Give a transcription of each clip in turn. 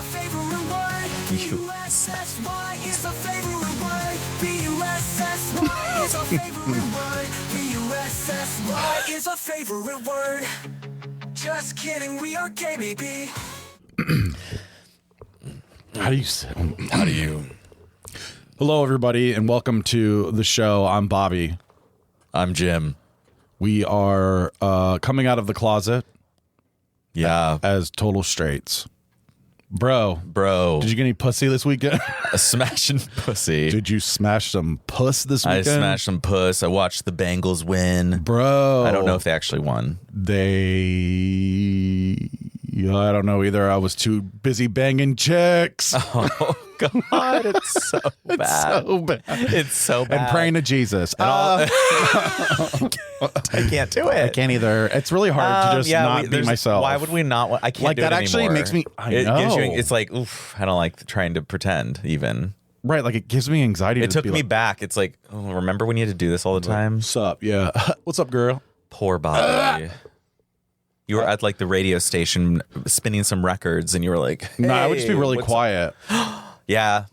favorite word. B-U-S-S-Y is a favorite word. B-U-S-S-Y is a favorite word. B-U-S-S-Y is a favorite word. Just kidding, we are gay, baby. How do you? Hello, everybody, and welcome to the show. I'm Bobby. I'm Jim. We are coming out of the closet. Yeah. As total straights. Bro. Did you get any pussy this weekend? A smashing pussy. Did you smash some puss this weekend? I smashed some puss. I watched the Bengals win. Bro. I don't know if they actually won. I don't know either. I was too busy banging chicks. Oh, God. It's so bad. It's so bad. And praying to Jesus. I can't do it. I can't either. It's really hard to just not be myself. Why would we not? I can't like do that it actually anymore. makes me. I it know. Gives you, it's like, oof, I don't like trying to pretend even. Right. Like it gives me anxiety. It took me back. It's like, oh, remember when you had to do this all the time? What's up? Yeah. What's up, girl? Poor Bobby. You were at like the radio station spinning some records and you were like, hey, no, I would just be really quiet. Yeah.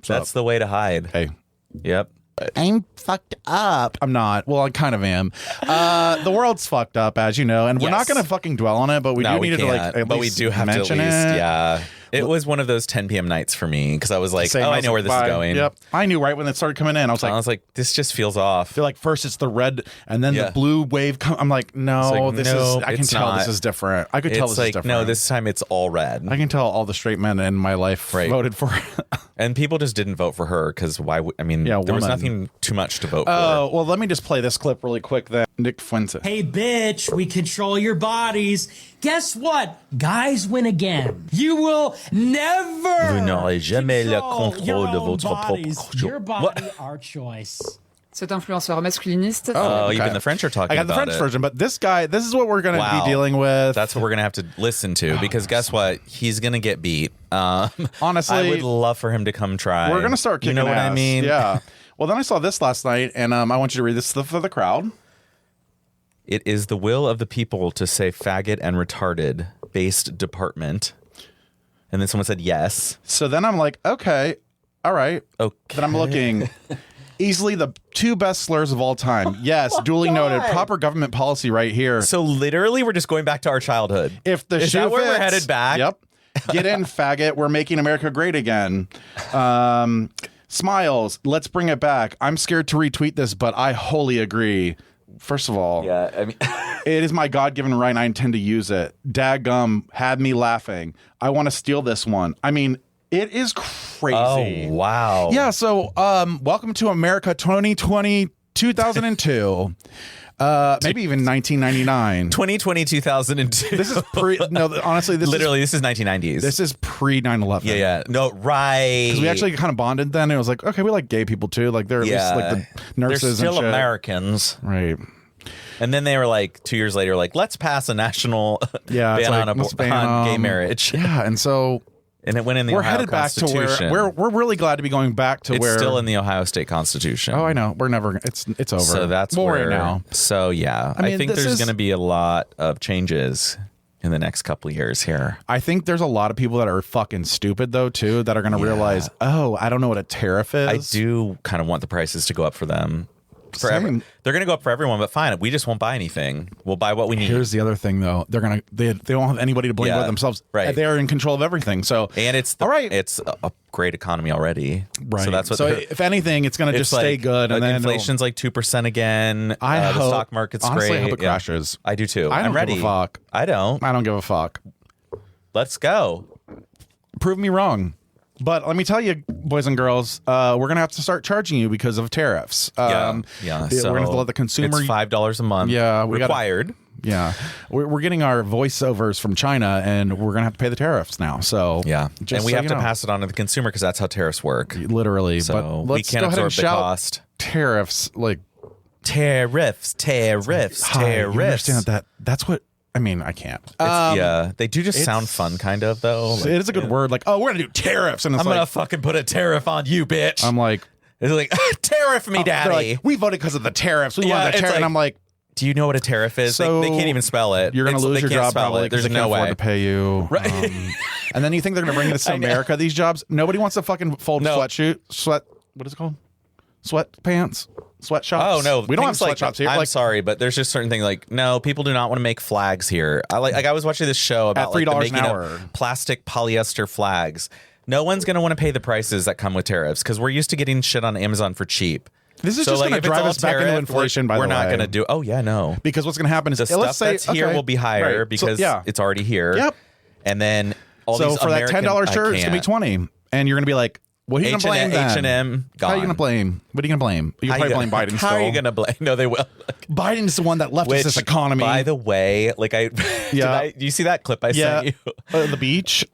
That's the way to hide. Hey. Yep. I'm fucked up. I'm not. Well, I kind of am. The world's fucked up, as you know, and we're not going to fucking dwell on it, but we do need to like at but least we do have to at mention least, it. yeah. It was one of those 10 p.m. nights for me because I was like, I know where this is going. Yep. I knew right when it started coming in. I was like, this just feels off. I feel like first it's the red and then the blue wave. I'm like, no, like, this is. I can tell this is different. I could tell this is different. No, this time it's all red. I can tell all the straight men in my life voted for it. And people just didn't vote for her because why? There was nothing too much to vote for. Oh, well, let me just play this clip really quick then. Nick Fuente. Hey, bitch, we control your bodies. Guess what? Guys win again. You will never Vous n'aurez jamais le control contrôle your de own votre propre bodies. corps. Your body, our choice. Cet influenceur masculiniste. Oh, okay. even the French are talking about it. I got the French version, but this is what we're going to be dealing with. That's what we're going to have to listen to because guess what? He's going to get beat. Honestly, I would love for him to come try. We're going to start kicking You know what ass. I mean? Yeah. Well, then I saw this last night, and I want you to read this for the crowd. It is the will of the people to say faggot and retarded based department. And then someone said yes. So then I'm like, okay, all right. Okay. Then I'm looking. Easily the two best slurs of all time. Yes, duly noted. Proper government policy right here. So literally we're just going back to our childhood. If the Is shoe that where we're fits, headed back? Yep. Get in, faggot. We're making America great again. Smiles. Let's bring it back. I'm scared to retweet this, but I wholly agree. First of all, Yeah, I mean it is my God-given right and I intend to use it. Daggum had me laughing. I want to steal this one. I mean, it is crazy. Oh, wow. Yeah, so welcome to America 2020, 2002. Maybe even 1999. 2020, 2002. This is honestly, this is 1990s. This is pre 9/11. Yeah. No, right. Because we actually kind of bonded then. It was like, okay, we like gay people too. Like they're at least like the nurses They're still and shit. Americans. Right. And then they were like 2 years later, like, let's pass a national ban on gay marriage. Yeah, and so and it went in the we're Ohio headed back to Constitution. where we're really glad to be going back to It's where still in the Ohio State Constitution. Oh, I know. We're never. It's over. So that's well, where right now. So yeah, I mean, I think this there's is- going to be a lot of changes in the next couple of years here. I think there's a lot of people that are fucking stupid though too that are going to realize, oh, I don't know what a tariff is. I do kind of want the prices to go up for them. Same. They're going to go up for everyone, but fine. We just won't buy anything. We'll buy what we need. Here's the other thing though. They don't have anybody to blame but themselves. Right. They are in control of everything. So and it's all right. It's a great economy already. Right. So that's what. So if anything, it's going to just stay good. And then inflation's like 2% again. I hope the stock market's honestly, great. I hope it crashes. I do too. I don't I'm ready. give a fuck. I don't give a fuck. Let's go. Prove me wrong. But let me tell you, boys and girls, we're going to have to start charging you because of tariffs. So we're going to have to let the consumer. It's $5 a month. Yeah, required. Yeah, we're getting our voiceovers from China, and we're gonna have to pay the tariffs now. So yeah, just and we so have you to know. pass it on to the consumer because that's how tariffs work. Literally, So but we let's can't go ahead and absorb the shout cost. Tariffs, like tariffs. Hi, you understand that? That's what I mean. I can't. Yeah, they do just sound fun, kind of though. Like, it is a good word. Like, oh, we're gonna do tariffs, and it's I'm like, gonna fucking put a tariff on you, bitch. I'm like, it's like tariff me, daddy. they're like, we voted because of the tariffs. We Yeah, wanted the it's tariff, and like- I'm like. Do you know what a tariff is? So they can't even spell it. You're going to lose they your can't job spell probably it. because There's they can't no afford way to pay you. Right. And then you think they're going to bring this to America, these jobs? Nobody wants to fucking fold what is it called? Sweatpants? Sweatshops? Oh no, we don't have things like sweatshops here. I'm sorry, but there's just certain things like no, people do not want to make flags here. I was watching this show about $3 the an making hour. of plastic polyester flags. No one's going to want to pay the prices that come with tariffs because we're used to getting shit on Amazon for cheap. This is just going to drive us back into inflation. We're not going to do. Oh yeah, no. Because what's going to happen is the stuff that's here will be higher because it's already here. Yep. And then all so these for American, that $10 shirt, it's going to be 20, and you're going to be like, what are you going to blame then? H&M, gone. How are you going to blame? What are you going to blame? You probably blame Biden still. How are you going to blame? No, they will. Biden's the one that left us this economy. By the way, like do you see that clip I sent you? The beach?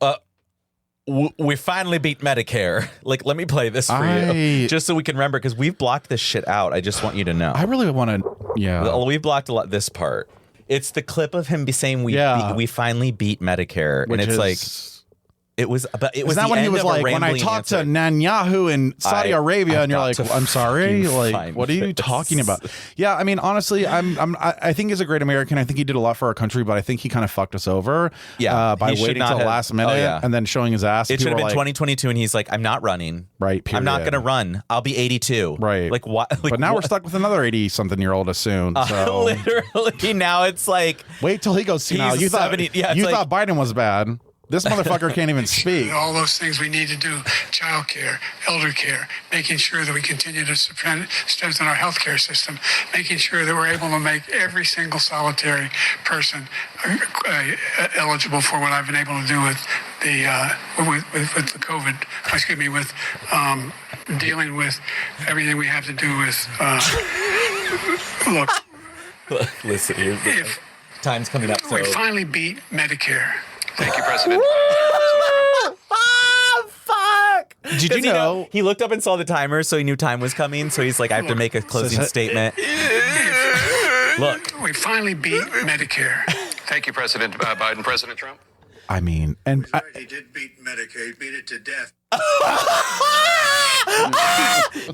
We finally beat Medicare. Like, let me play this for you just so we can remember because we've blocked this shit out. I just want you to know. I really want to, We've blocked a lot this part. It's the clip of him saying we finally beat Medicare. Which and it's like... It was that when he was like, when I talked to Netanyahu in Saudi Arabia, and you're like, I'm sorry, like, what are you talking about? Yeah, I mean, honestly, I think he's a great American. I think he did a lot for our country, but I think he kind of fucked us over. By waiting till the last minute and then showing his ass. It should have been 2022, and he's like, I'm not running. Right. Period. I'm not going to run. I'll be 82. Right. Like what? Like, but now we're stuck with another 80-something-year-old soon. So literally, now it's like, wait till he goes senile. You thought Biden was bad. This motherfucker can't even speak. All those things we need to do, child care, elder care, making sure that we continue to strengthen our healthcare system, making sure that we're able to make every single solitary person eligible for what I've been able to do with the the COVID, with dealing with everything we have to do with, look, listen, time's coming up. We finally beat Medicare. Thank you, President. Fuck! Did you know he looked up and saw the timer, so he knew time was coming. So he's like, I have to make a closing statement. Look, we finally beat Medicare. Thank you, President Biden. President Trump. I mean, and he did beat Medicaid, beat it to death.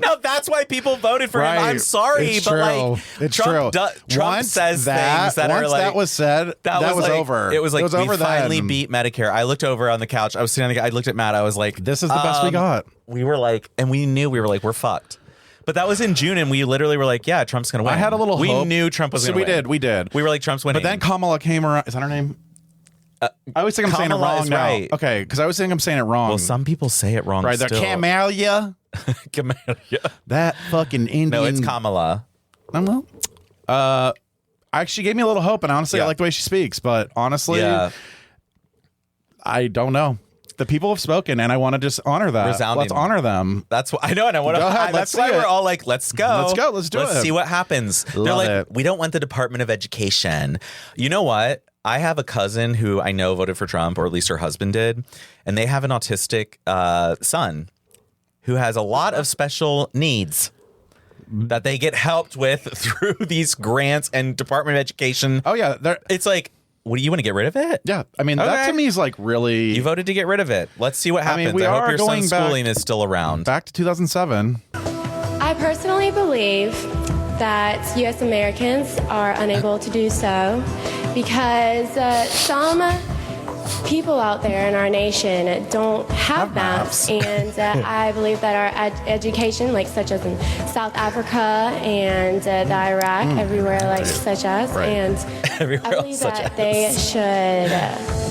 no, that's why people voted for him. I'm sorry, it's but true. like it's Trump, true. Trump says things that are like that was said. That was like, over. It was like we over finally then. beat Medicare. I looked over on the couch. I was sitting on the. I looked at Matt. I was like, "This is the best we got." We were like, and we knew we were like, we're fucked. But that was in June, and we literally were like, yeah, Trump's gonna win. I had a little. We hope. knew Trump was gonna win. We did. We were like, Trump's winning. But then Kamala came around. Is that her name? I always think I'm saying it wrong now. Right. Okay, because I always think I'm saying it wrong. Well, some people say it wrong. Right, still. they're Camellia. Camellia. That fucking Indian. No, it's Kamala. Well, she gave me a little hope, and honestly, I like the way she speaks. But honestly, I don't know. The people have spoken, and I want to just honor that. Resounding. Let's honor them. That's what I know, and I want to. Go ahead, That's let's why see we're it. all like, "Let's go, let's go, let's do it. Let's see what happens." They're like, it. "We don't want the Department of Education." You know what? I have a cousin who I know voted for Trump, or at least her husband did, and they have an autistic son who has a lot of special needs that they get helped with through these grants and Department of Education. Oh yeah, it's like, what do you want to get rid of it? Yeah, I mean that to me is like really. You voted to get rid of it. Let's see what happens. We I hope are your going son's schooling is still around. Back to 2007. I personally believe that U.S. Americans are unable to do so because some people out there in our nation don't have maps, and I believe that our education, like such as in South Africa and the Iraq, everywhere like such as, and everywhere I believe that they should,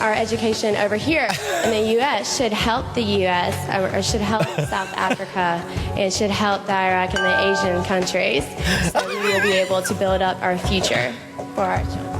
our education over here in the U.S. should help the U.S. or should help South Africa and should help the Iraq and the Asian countries, so we will be able to build up our future for our children.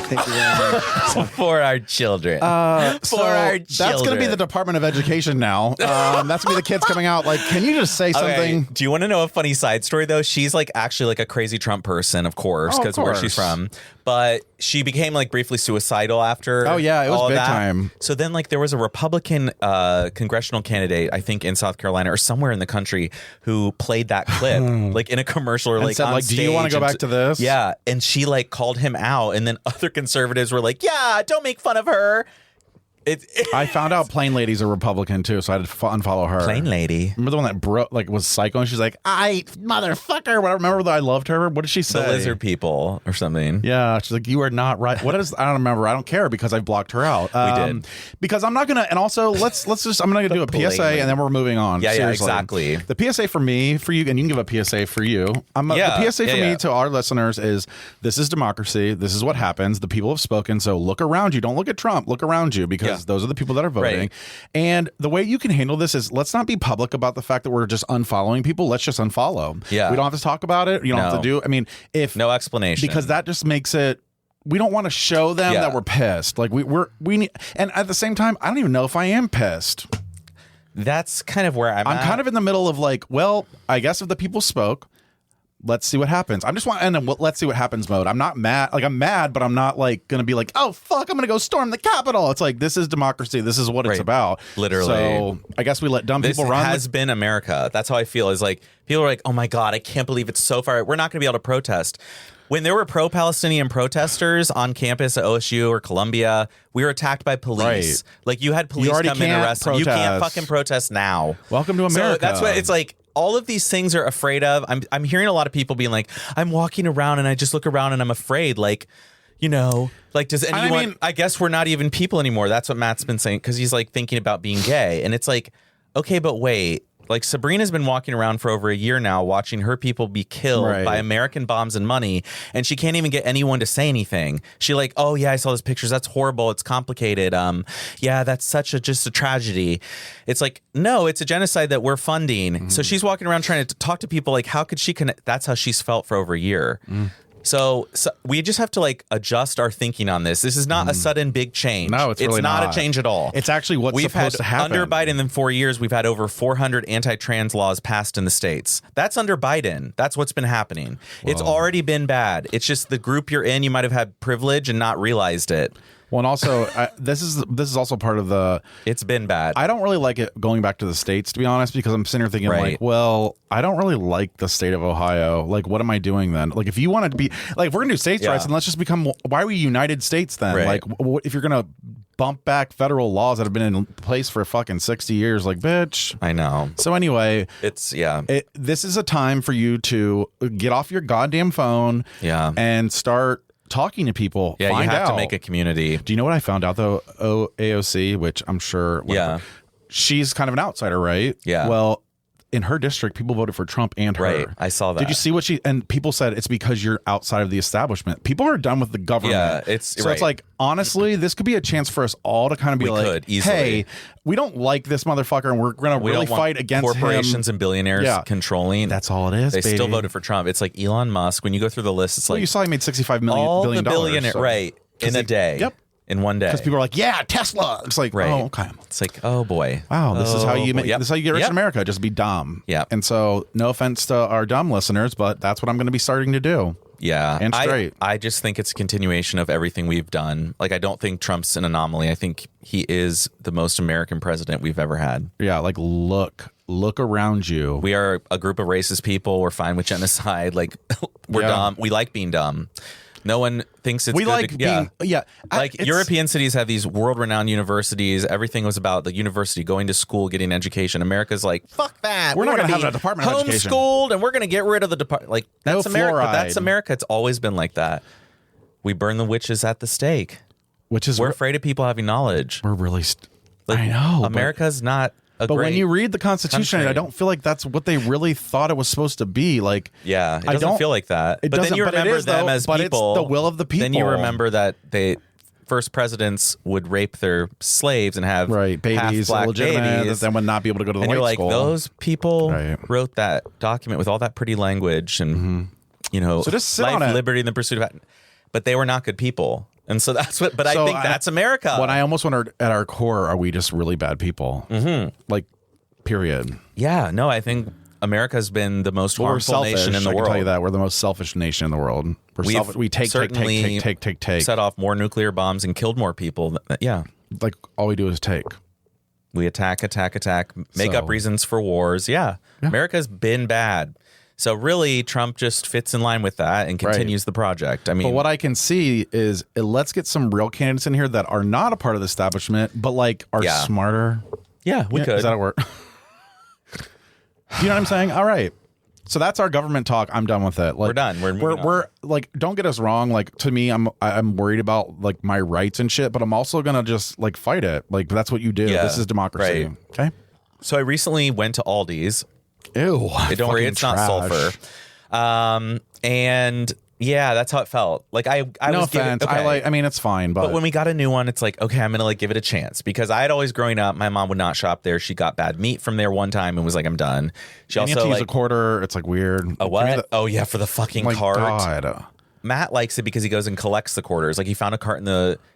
Thank you very much. For our children. That's going to be the Department of Education now. That's going to be the kids coming out. Like, can you just say something? Do you want to know a funny side story, though? She's like actually like a crazy Trump person, of course, because where she's from. But she became like briefly suicidal after. Oh, yeah. It was big that. time. So then like there was a Republican congressional candidate, I think in South Carolina or somewhere in the country, who played that clip like in a commercial or and like said, on like, stage. do you want to go back to this? Yeah. And she like called him out. And then other conservatives were like, yeah, don't make fun of her. I found out Plain Lady's a Republican too, so I had to unfollow her. Plain Lady. Remember the one that was psycho, and she's like, "I motherfucker." Whatever. Remember that I loved her. What did she say? The lizard people or something. Yeah, she's like, "You are not right." What is? I don't remember. I don't care because I blocked her out. We did because I'm not gonna. And also, let's just. I'm gonna do a PSA, and then we're moving on. Yeah, seriously. yeah, exactly. The PSA for me, for you, and you can give a PSA for you. The PSA for me to our listeners is: this is democracy. This is what happens. The people have spoken. So look around you. Don't look at Trump. Look around you because those are the people that are voting. Right. And the way you can handle this is let's not be public about the fact that we're just unfollowing people. Let's just unfollow. Yeah. We don't have to talk about it. You don't have to do. I mean, if no explanation, because that just makes it. We don't want to show them that we're pissed. Like we need. And at the same time, I don't even know if I am pissed. That's kind of where I'm kind of in the middle of like, well, I guess if the people spoke. Let's see what happens. I'm just let's see what happens mode. I'm not mad. Like I'm mad, but I'm not like going to be like, oh fuck, I'm going to go storm the Capitol. It's like this is democracy. This is what it's about. Literally. So I guess we let dumb people run. This has been America. That's how I feel. Is like people are like, oh my god, I can't believe it's so far. We're not going to be able to protest. When there were pro-Palestinian protesters on campus at OSU or Columbia, we were attacked by police. Right. Like you had police come in and arrest them. You can't fucking protest now. Welcome to America. So that's what it's like. All of these things are afraid of. I'm hearing a lot of people being like, I'm walking around and I just look around and I'm afraid. Like, you know, like does anyone? I guess we're not even people anymore. That's what Matt's been saying because he's like thinking about being gay, and it's like, okay, but wait. Like Sabrina's been walking around for over a year now watching her people be killed by American bombs and money, and she can't even get anyone to say anything. She like, oh yeah, I saw those pictures. That's horrible. It's complicated. Yeah, that's just a tragedy. It's like, no, it's a genocide that we're funding. Mm-hmm. So she's walking around trying to talk to people like, how could she connect? That's how she's felt for over a year. Mm. So we just have to like adjust our thinking on this. This is not a sudden big change. No, it's really not a change at all. It's actually what's supposed to happen. Under Biden in 4 years, we've had over 400 anti-trans laws passed in the states. That's under Biden. That's what's been happening. Whoa. It's already been bad. It's just the group you're in, you might have had privilege and not realized it. Well, and also, this is also part of the... It's been bad. I don't really like it going back to the states, to be honest, because I'm sitting here thinking like, well, I don't really like the state of Ohio. Like, what am I doing then? Like, if you want to be... Like, if we're going to do states' rights, then let's just become... Why are we United States then? Like, if you're going to bump back federal laws that have been in place for fucking 60 years, like, bitch. I know. So anyway... It's, this is a time for you to get off your goddamn phone and start... talking to people. Yeah, you have to make a community. Do you know what I found out though? AOC, which I'm sure, she's kind of an outsider, right? Yeah. Well, in her district, people voted for Trump and her. Right, I saw that. Did you see what and people said it's because you're outside of the establishment. People are done with the government. Yeah, it's like, honestly, this could be a chance for us all to kind of be hey, we don't like this motherfucker and we're going to really fight against corporations him. And billionaires controlling. That's all it is, They still voted for Trump. It's like Elon Musk. When you go through the list, it's like... you saw he made $65 billion. All the billionaires, in a day. Yep. In one day. Because people are like, yeah, Tesla. It's like, oh, okay. It's like, oh boy. Wow, this is how you make, this is how you get rich in America. Just be dumb. Yeah. And so, no offense to our dumb listeners, but that's what I'm going to be starting to do. Yeah. And straight. I just think it's a continuation of everything we've done. Like, I don't think Trump's an anomaly. I think he is the most American president we've ever had. Yeah. Like, look around you. We are a group of racist people. We're fine with genocide. Like, we're dumb. We like being dumb. No one thinks it's European cities have these world-renowned universities. Everything was about the university, going to school, getting education. America's like, fuck that. We're not going to have a department of education. Homeschooled, and we're going to get rid of the department. Like, that's America. Fluoride. That's America. It's always been like that. We burn the witches at the stake. We're afraid of people having knowledge. We're really... I know. America's not... But when you read the Constitution, I don't feel like that's what they really thought it was supposed to be. Like, it doesn't feel like that. But then you remember them as people. But it's the will of the people. Then you remember that first presidents would rape their slaves and have babies, illegitimate, that then would not be able to go to the white school. Those people wrote that document with all that pretty language and so just sit life, on liberty, and the pursuit of. But they were not good people. And so that's what, I think that's America. When I almost wondered, at our core, are we just really bad people? Mm-hmm. Like, period. Yeah, no, I think America's been the most harmful nation in the world. I can tell you that. We're the most selfish nation in the world. We take, set off more nuclear bombs and killed more people. Yeah. Like, all we do is take. We attack, make up reasons for wars. Yeah. America's been bad. So really, Trump just fits in line with that and continues the project. I mean, but what I can see is let's get some real candidates in here that are not a part of the establishment, but like are smarter. Yeah, we could. Is that a word? You know what I'm saying? All right. So that's our government talk. I'm done with it. Like, we're done. We're like, don't get us wrong. Like, to me, I'm worried about like my rights and shit, but I'm also gonna just like fight it. Like, that's what you do. Yeah, this is democracy. right. Okay. So I recently went to Aldi's. Ew. Don't worry, it's not sulfur. And yeah, that's how it felt. Like I no was offense. okay. I mean, it's fine, but when we got a new one, it's like, okay, I'm gonna like give it a chance, because I had always growing up, my mom would not shop there. She got bad meat from there one time and was like, I'm done. She also also you have to like use a quarter. It's like weird. A what? Oh yeah, for the fucking cart. God. Matt likes it because he goes and collects the quarters. Like he found a cart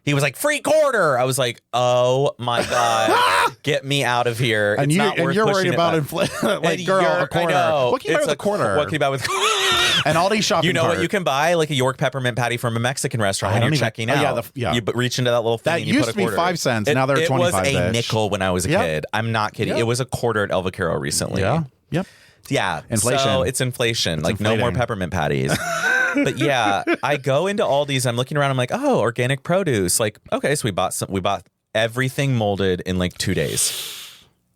he was like, free quarter. I was like, oh my God, get me out of here. And, it's not worth you're worried pushing about it inflation. Like, girl, a quarter. I know. What can you buy with a quarter? What can you buy with an Aldi shopping You know cart. what you can buy? Like a York peppermint patty from a Mexican restaurant when you're checking out. Yeah. You reach into that little thing That and you used put a to be quarter. 5 cents. Now they're 25. It was a nickel when I was a kid. I'm not kidding. Yep. It was a quarter at El Vaquero recently. Yeah. Yep. Yeah. Inflation. So it's inflation. It's like inflating. no more peppermint patties. But yeah, I go into Aldi's. I'm looking around. I'm like, oh, organic produce. Like, okay, so we bought everything molded in like 2 days.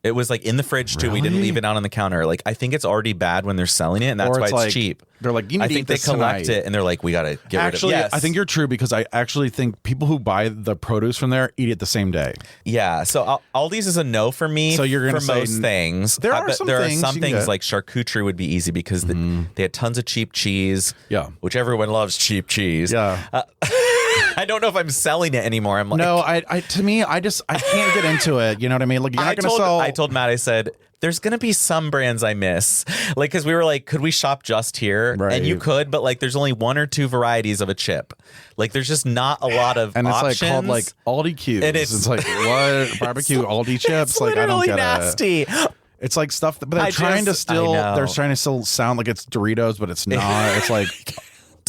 It was like in the fridge too. We didn't leave it out on the counter. Like I think it's already bad when they're selling it, and that's why it's like, cheap. They're like, you need I to think eat they this collect tonight. it, and they're like, we got to get Actually, rid of it. Yes. I think you're true, because I actually think people who buy the produce from there eat it the same day. Yeah, so Aldi's is a no for me. So you're gonna for say most things. There are some things you can get. Like charcuterie would be easy because they had tons of cheap cheese. Yeah, which everyone loves cheap cheese. Yeah. I don't know if I'm selling it anymore. I'm like, no, I can't get into it. You know what I mean? Like, you're not going to sell. I told Matt, I said, there's going to be some brands I miss. Like, because we were like, could we shop just here? Right. And you could, but like, there's only 1 or 2 varieties of a chip. Like, there's just not a lot of and it's options. like called like Aldi cubes. And it's like, what? Barbecue Aldi chips? It's like, I don't literally get nasty. it. It's like stuff, but they're trying to still sound like it's Doritos, but it's not. It's like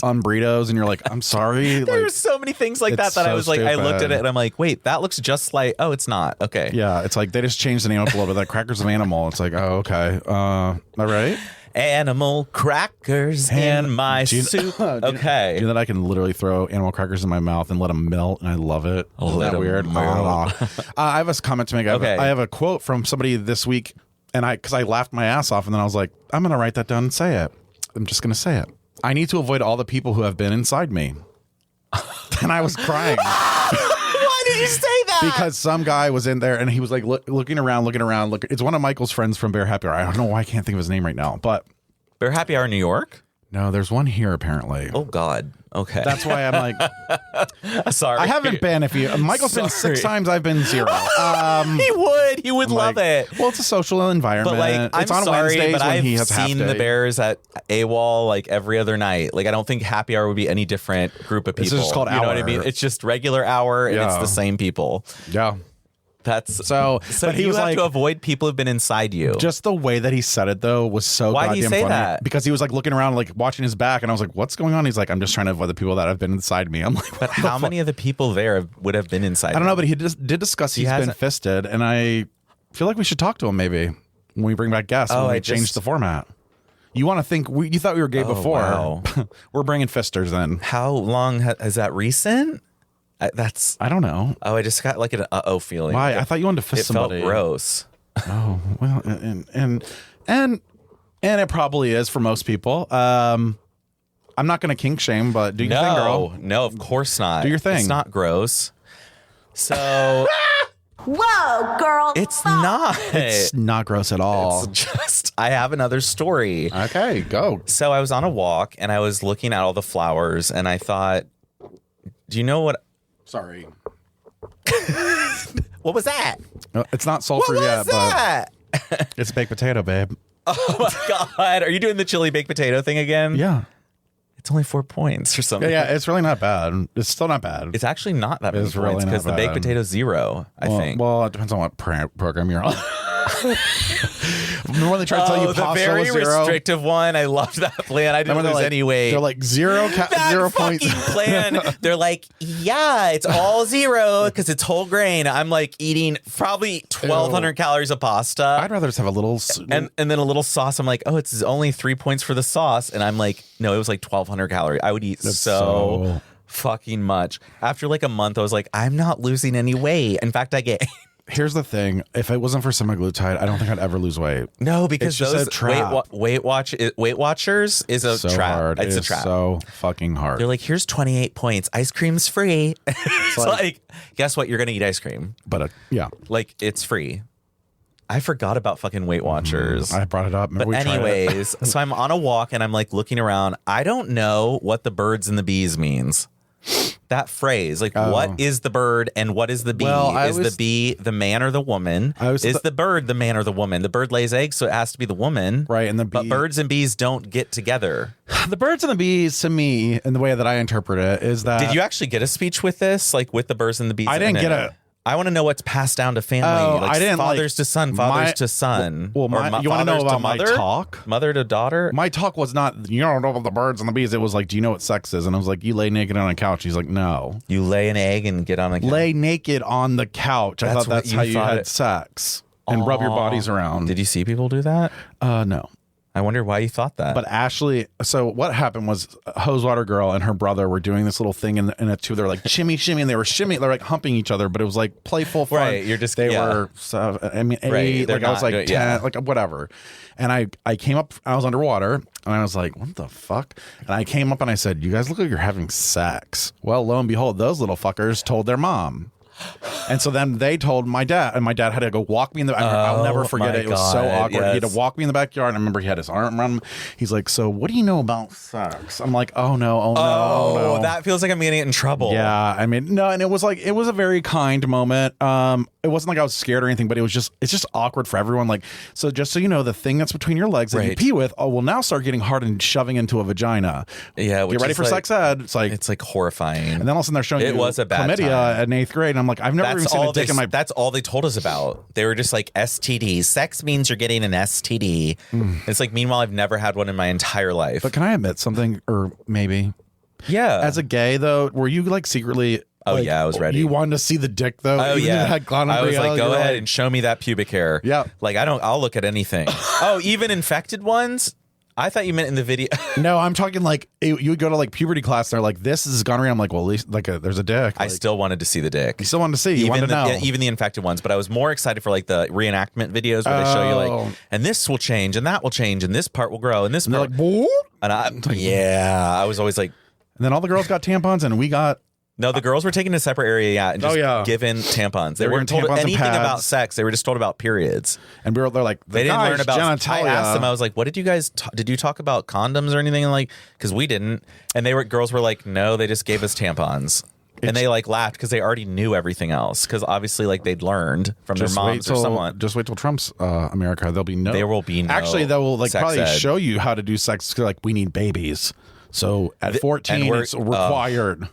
Burritos, and you're like, I'm sorry. There's so many things like that I was like, I looked at it and I'm like, wait, that looks just like, oh, it's not. Okay. Yeah, it's like they just changed the name up a little bit. Like Crackers of Animal. It's like, oh, okay. All right. Animal crackers in my soup. Okay. You know that I can literally throw animal crackers in my mouth and let them melt, and I love it. Isn't that weird? I have a comment to make. I have a quote from somebody this week, and because I laughed my ass off, and then I was like, I'm going to write that down and say it. I'm just going to say it. I need to avoid all the people who have been inside me. And I was crying. Why did you say that? Because some guy was in there and he was like looking around. It's one of Michael's friends from Bear Happy Hour. I don't know why I can't think of his name right now, but Bear Happy Hour in New York? No, there's one here apparently. Oh God. Okay. That's why I'm like, sorry. I haven't been. Michael's been 6 times, I've been 0. He would love it. Well, it's a social environment. But like, it's I'm on sorry, Wednesdays but when I've he has half seen day. the Bears at AWOL like every other night. Like, I don't think Happy Hour would be any different group of people. It's just called you know Hour. what I mean? It's just regular hour, and it's the same people. Yeah. That's so. But he was have to avoid people who've been inside you. Just the way that he said it though was so Why goddamn did he say funny. that? Because he was like looking around, like watching his back, and I was like, "What's going on?" He's like, "I'm just trying to avoid the people that have been inside me." I'm like, but how many of the people there would have been inside? I don't know, but he did discuss he's been fisted, and I feel like we should talk to him maybe when we bring back guests. When we change the format. You want to think you thought we were gay before? Wow. We're bringing fisters in. How long has that recent? I don't know. Oh, I just got like an feeling. Why? I thought you wanted to fist somebody. It felt gross. Oh well, and it probably is for most people. I'm not going to kink shame, but do your thing, girl. No, of course not. Do your thing. It's not gross. So. Whoa, girl. It's not. It's not gross at all. It's just, I have another story. Okay, go. So I was on a walk and I was looking at all the flowers and I thought, do you know what? Sorry. What was that? It's not sulfur yet, but it's baked potato, babe. Oh my God. Are you doing the chili baked potato thing again? Yeah. It's only 4 points or something. Yeah, it's really not bad. It's still not bad. It's actually not that many It's points really because not the baked bad. potato 0, I think. Well, it depends on what program you're on. Remember when they tried to tell you the pasta very was zero? restrictive one. I loved that plan. I didn't lose any weight. They're like zero that points. fucking plan. They're like, yeah, it's all zero because it's whole grain. I'm like eating probably 1,200 calories of pasta. I'd rather just have a little and then a little sauce. I'm like, oh, it's only 3 points for the sauce. And I'm like, no, it was like 1,200 calories. I would eat so fucking much. After like a month, I was like, I'm not losing any weight. In fact, I gained. Here's the thing: if it wasn't for semaglutide, I don't think I'd ever lose weight. No, because it's just those Weight Watchers is a so trap. Hard. It's a is trap. So fucking hard. They're like, here's 28 points. Ice cream's free. It's like, guess what? You're gonna eat ice cream, but yeah, like it's free. I forgot about fucking Weight Watchers. I brought it up. But anyways, so I'm on a walk and I'm like looking around. I don't know what the birds and the bees means. That phrase, like, what is the bird and what is the bee? Is the bee the man or the woman? Is the bird the man or the woman? The bird lays eggs, so it has to be the woman. Right. And but birds and bees don't get together. The birds and the bees, to me, and the way that I interpret it, is that. Did you actually get a speech with this? Like with the birds and the bees? I didn't get it. I want to know what's passed down to family. I didn't fathers to son, fathers to son. Well, you want to know about my talk? Mother to daughter? My talk was not, you don't know about the birds and the bees. It was like, do you know what sex is? And I was like, you lay naked on a couch. He's like, no. You lay an egg and get on a couch. Lay naked on the couch. I thought that's how you had sex. And rub your bodies around. Did you see people do that? No. I wonder why you thought that. But Ashley, so what happened was Hosewater Girl and her brother were doing this little thing in a tube. They're like shimmy, and they were they're like humping each other, but it was like playful fun. Right, you're just they were. So, I mean, right, like I was like 10, like whatever. And I came up, I was underwater, and I was like, what the fuck? And I came up and I said, you guys look like you're having sex. Well, lo and behold, those little fuckers told their mom. And so then they told my dad, and my dad had to go walk me in the backyard. I'll never forget it. It was so awkward. Yes. He had to walk me in the backyard. And I remember he had his arm around me. He's like, so what do you know about sex? I'm like, oh no. That feels like I'm getting in trouble. Yeah, I mean, no, and it was a very kind moment. It wasn't like I was scared or anything, but it's just awkward for everyone. Like, so just so you know, the thing that's between your legs that you pee with, will now start getting hard and shoving into a vagina. Yeah, get ready for sex ed. It's like horrifying. And then all of a sudden they're showing you was a bad chlamydia time. in 8th grade, and I'm like, I've never even seen a dick in my. That's all they told us about. They were just like STDs. Sex means you're getting an STD. It's like, meanwhile, I've never had one in my entire life. But can I admit something, or maybe? Yeah. As a gay, though, were you like secretly? Oh, yeah, I was ready. You wanted to see the dick, though? Oh, even yeah. if it had gonorrhea, I was like, go ahead and show me that pubic hair. Yeah. Like, I'll look at anything. Oh, even infected ones? I thought you meant in the video. No, I'm talking like you would go to like puberty class and they're like, this is gonorrhea. I'm like, well, at least like there's a dick. I still wanted to see the dick. You still wanted to see. You wanted to know. Even the infected ones. But I was more excited for like the reenactment videos where they show you like, and this will change and that will change and this part will grow and this and part. They're like, Boop. And I was always like. And then all the girls got tampons and we got. No, the girls were taken to a separate area, and just given tampons. They weren't told anything about sex. They were just told about periods. And they're like, they didn't learn about genitalia. I asked them, I was like, what did you guys, did you talk about condoms or anything? And like, because we didn't. And girls were like, no, they just gave us tampons. And they like laughed because they already knew everything else. Because obviously, like they'd learned from their moms or someone. Just wait till Trump's America. There will be no. Actually, they will like probably show you how to do sex. Cause, like we need babies. So at 14, it's required.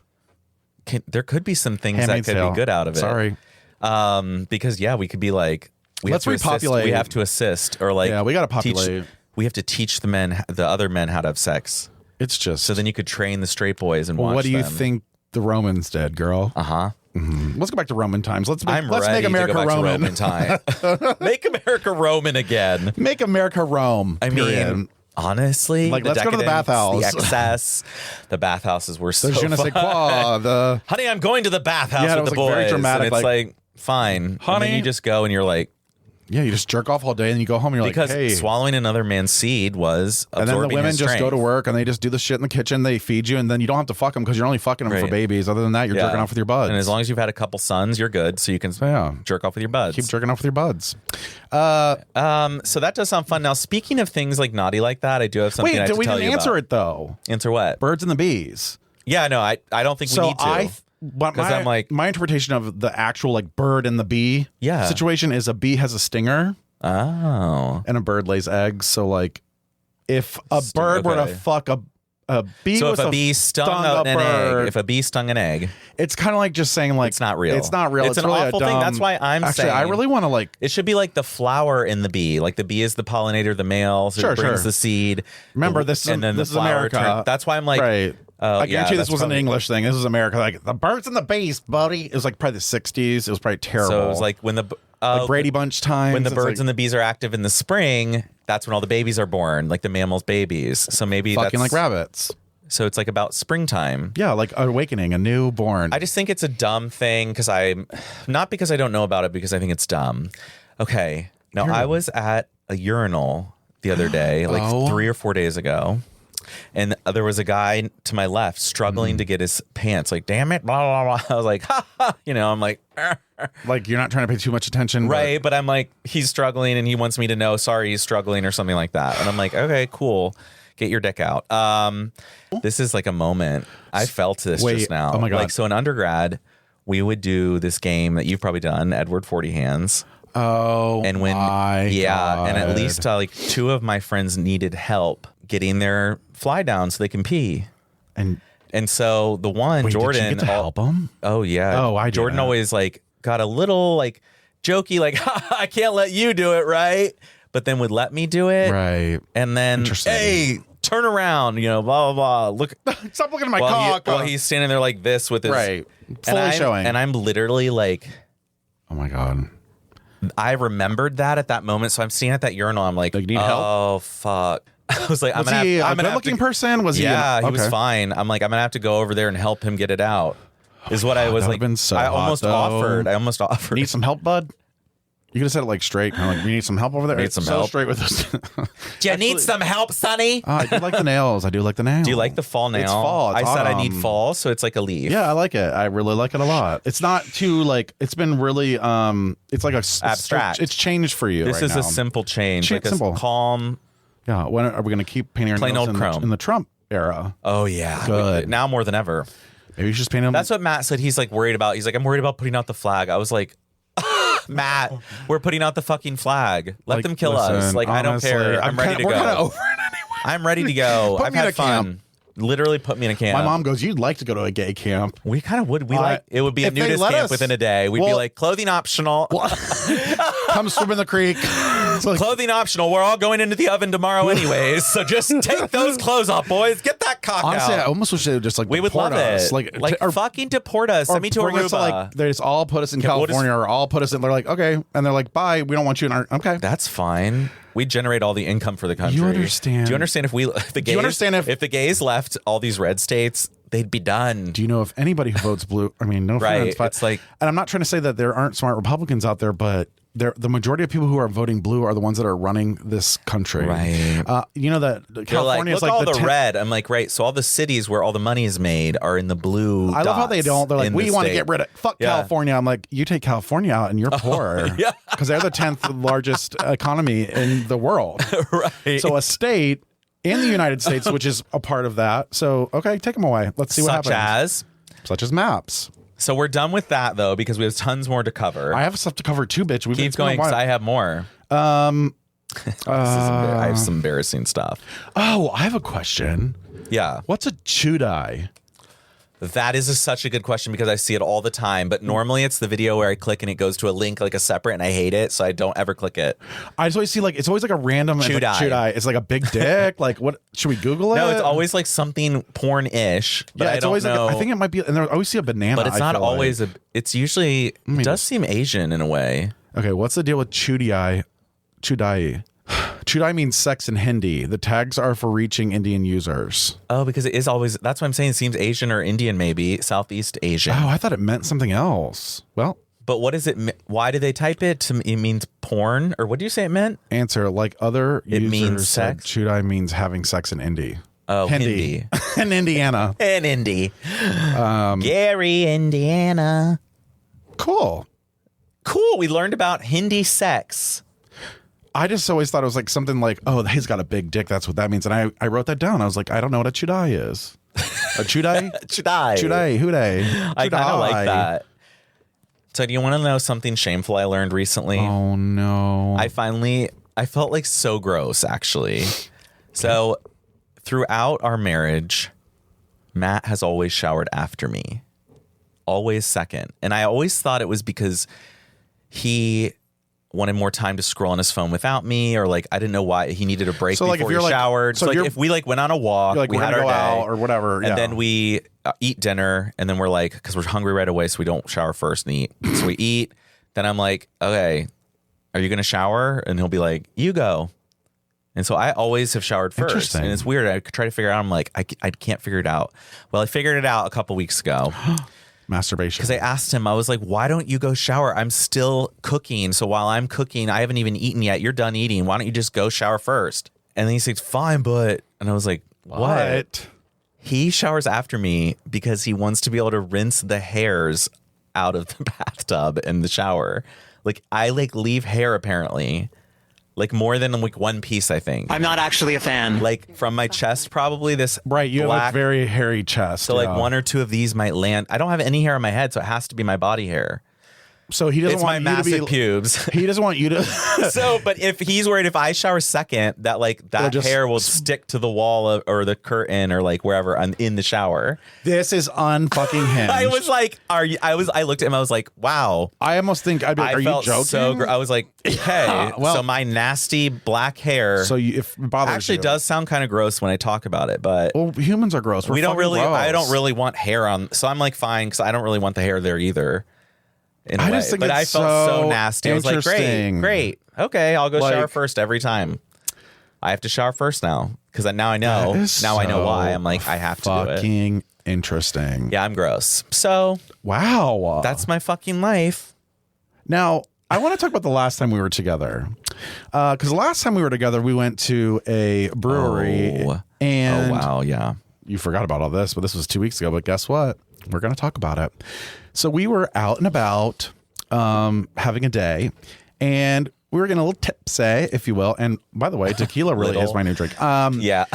There could be some things that could be good out of it. Sorry. Because we could be like, let's repopulate. We have to assist, or like, we got to populate. We have to teach the other men how to have sex. It's just so then you could train the straight boys and watch. What do you think the Romans did, girl? Mm-hmm. Let's go back to Roman times. Let's make to America go back Roman. To Roman time. Make America Roman again. Make America Rome. I mean. Honestly, like let's go to the bathhouse. The excess, the bathhouses were so je ne sais quoi. Honey, I'm going to the bathhouse with the boys. Very dramatic. And it's like fine, honey. And then you just go and you're like, yeah, you just jerk off all day and you go home and you're because like, hey. swallowing another man's seed was absorbing. And then the women his just strength. go to work and they just do the shit in the kitchen. They feed you and then you don't have to fuck them because you're only fucking them for babies. Other than that, you're jerking off with your buds. And as long as you've had a couple sons, you're good. So you can jerk off with your buds. Keep jerking off with your buds. So that does sound fun. Now, speaking of things like naughty like that, I do have something I have to tell you about. We didn't answer it though. Answer what? Birds and the bees. Yeah, no, I don't think we need to. But my interpretation of the actual like bird and the bee situation is a bee has a stinger. Oh. And a bird lays eggs. So like if a bird were to fuck a bee. So was if a bee stung an egg, it's kind of like just saying like it's not real. It's not real. It's an really awful thing. That's why I'm actually, saying I really want to like. It should be like the flower in the bee. Like the bee is the pollinator, the male. So it brings the seed. Remember this? And then this is America. That's why I'm like. Right. I guarantee this wasn't an English thing. This was America. Like the birds and the bees, buddy. It was like probably the 60s. It was probably terrible. So it was like when the like Brady Bunch time. When the birds and the bees are active in the spring, that's when all the babies are born, like the mammals' babies. So maybe fucking like rabbits. So it's like about springtime. Yeah, like awakening, a newborn. I just think it's a dumb thing because not because I don't know about it, because I think it's dumb. Okay. Now, I was at a urinal the other day, like 3 or 4 days ago. And there was a guy to my left struggling to get his pants. Like, damn it, blah, blah, blah. I was like, ha, ha. I'm like, like you're not trying to pay too much attention. Right. But I'm like, he's struggling and he wants me to know, sorry, he's struggling or something like that. And I'm like, okay, cool. Get your dick out. This is like a moment. I felt this just now. Oh my God. Like, so in undergrad, we would do this game that you've probably done, Edward 40 Hands. Oh, and when, my God. And at least like 2 of my friends needed help getting their fly down so they can pee. And so the one, Jordan, did you get to help him? Oh yeah. Oh, I did. Jordan always like got a little like jokey, like I can't let you do it, right? But then would let me do it, right? And then hey, turn around, blah blah blah. Look, stop looking at my cock. Well, he's standing there like this with his fully showing, and I'm literally like, oh my God. I remembered that at that moment, so I'm standing at that urinal. I'm like, you need help? Oh fuck. I was like, I'm a good-looking person? Was he? Yeah, he was fine. I'm like, I'm gonna have to go over there and help him get it out. Is what I was like. Been so I hot, I almost offered. Need some help, bud? You could have said it like straight. Kind of like, we need some help over there. Need some help. Straight with this. Do you need some help, Sonny? I do like the nails. I do like the nails. Do you like the fall nail? It's fall. It's I said I need autumn. fall, so it's like a leaf. Yeah, I like it. I really like it a lot. It's not too like. It's been really. It's like a abstract. It's changed for you. This right is now. a simple change. Like simple. A calm. Yeah. When are we going to keep painting our plain nails old chrome in the Trump era? Oh yeah, good. Now more than ever. Maybe you should just paint them. That's what Matt said. He's like worried about. He's like, I'm worried about putting out the flag. I was like, Matt, we're putting out the fucking flag. Let them kill us. Like, honestly, I don't care. I'm ready to go. We're kind of over it anyway. I'm ready to go. I've had fun. Literally put me in a camp. My mom goes, you'd like to go to a gay camp. We kind of would. We like it would be a nudist camp within a day. We'd be like, clothing optional. Come swim in the creek. Like, clothing optional. We're all going into the oven tomorrow anyways. So just take those clothes off, boys. Get that cock Honestly, out. I almost wish they would just like we would deport love us. it. Like fucking deport us. Send me to Aruba. Like, they just all put us in California or all put us in. They're like, okay. And they're like, bye. We don't want you in our. Okay. That's fine. We generate all the income for the country. You understand? Do you understand if the gays left all these red states, they'd be done? Do you know if anybody who votes blue? I mean, no offense, but it's like, and I'm not trying to say that there aren't smart Republicans out there, but the majority of people who are voting blue are the ones that are running this country. Right. You know that California is like all the red. I'm like, right. So all the cities where all the money is made are in the blue. I love how they don't. They're like, we want to get rid of California. I'm like, you take California out and you're poor. Yeah. Because they're the 10th largest economy in the world. Right. So a state in the United States, which is a part of that. So, okay, take them away. Let's see what happens. Such as maps. So we're done with that, though, because we have tons more to cover. I have stuff to cover, too, bitch. Keep going, because I have more. I have some embarrassing stuff. Oh, I have a question. Yeah. What's a chudai? That is such a good question because I see it all the time. But normally it's the video where I click and it goes to a link like a separate, and I hate it, so I don't ever click it. I just always see like it's always like a random chudai. It's like a big dick. Like what? Should we Google it? No, it's always like something porn-ish. But it's always like I think it might be, and I always see a banana. But it's not always a. It's usually it does seem Asian in a way. Okay, what's the deal with chudai? Chudai means sex in Hindi. The tags are for reaching Indian users. Oh, because it is always. That's what I'm saying. It seems Asian or Indian, maybe Southeast Asian. Oh, I thought it meant something else. Well, but what is it? Why do they type it? It means porn, or what do you say it meant? Answer: like other it users means sex. Chudai means having sex in Hindi. Oh, Hindi. In Indiana. In Indy. Gary, Indiana. Cool. We learned about Hindi sex. I just always thought it was like something like, oh, he's got a big dick. That's what that means. And I wrote that down. I was like, I don't know what a chudai is. A chudai? Chudai. Hooday. I kind of like that. So do you want to know something shameful I learned recently? Oh, no. I felt like so gross, actually. So throughout our marriage, Matt has always showered after me. Always second. And I always thought it was because he wanted more time to scroll on his phone without me, or like I didn't know why he needed a break before he showered. So like if we like went on a walk, like, we had our go day out or whatever, and then we eat dinner, and then we're like, because we're hungry right away, so we don't shower first and eat. So we eat. Then I'm like, okay, are you gonna shower? And he'll be like, you go. And so I always have showered first. And it's weird. I try to figure it out. I'm like, I can't figure it out. Well, I figured it out a couple weeks ago. Masturbation. Because I asked him, I was like, why don't you go shower? I'm still cooking. So while I'm cooking, I haven't even eaten yet. You're done eating. Why don't you just go shower first? And then he says, fine, but. And I was like, what? He showers after me because he wants to be able to rinse the hairs out of the bathtub in the shower. Like, I like leave hair apparently. Like more than like one piece, I think. I'm not actually a fan. Like from my chest, probably this you black, have a very hairy chest. So like one or two of these might land. I don't have any hair on my head, so it has to be my body hair. So he doesn't want my you to be massive pubes. He doesn't want you to. So, but if he's worried if I shower second, that like that hair will stick to the wall or the curtain or like wherever I'm in the shower. This is unfucking hinged. I was like, are you? I looked at him. I was like, wow. I almost think I'd be like, are you joking? I was like, okay. So my nasty black hair. So if it bothers actually you. does sound kind of gross when I talk about it, but well, humans are gross. We don't really. Gross. I don't really want hair on. So I'm like fine because I don't really want the hair there either. I just think but I it's felt so nasty. I was like, great. Okay, I'll go shower first every time. I have to shower first now because now I know. Now I know why. I'm like, I have to do it. Fucking interesting. Yeah, I'm gross. So wow, that's my fucking life. Now I want to talk about the last time we were together because the last time we were together, we went to a brewery. And wow, yeah. You forgot about all this, but this was 2 weeks ago. But guess what? We're going to talk about it. So we were out and about having a day, and we were getting a little tipsy, if you will. And by the way, tequila really is my new drink. Yeah.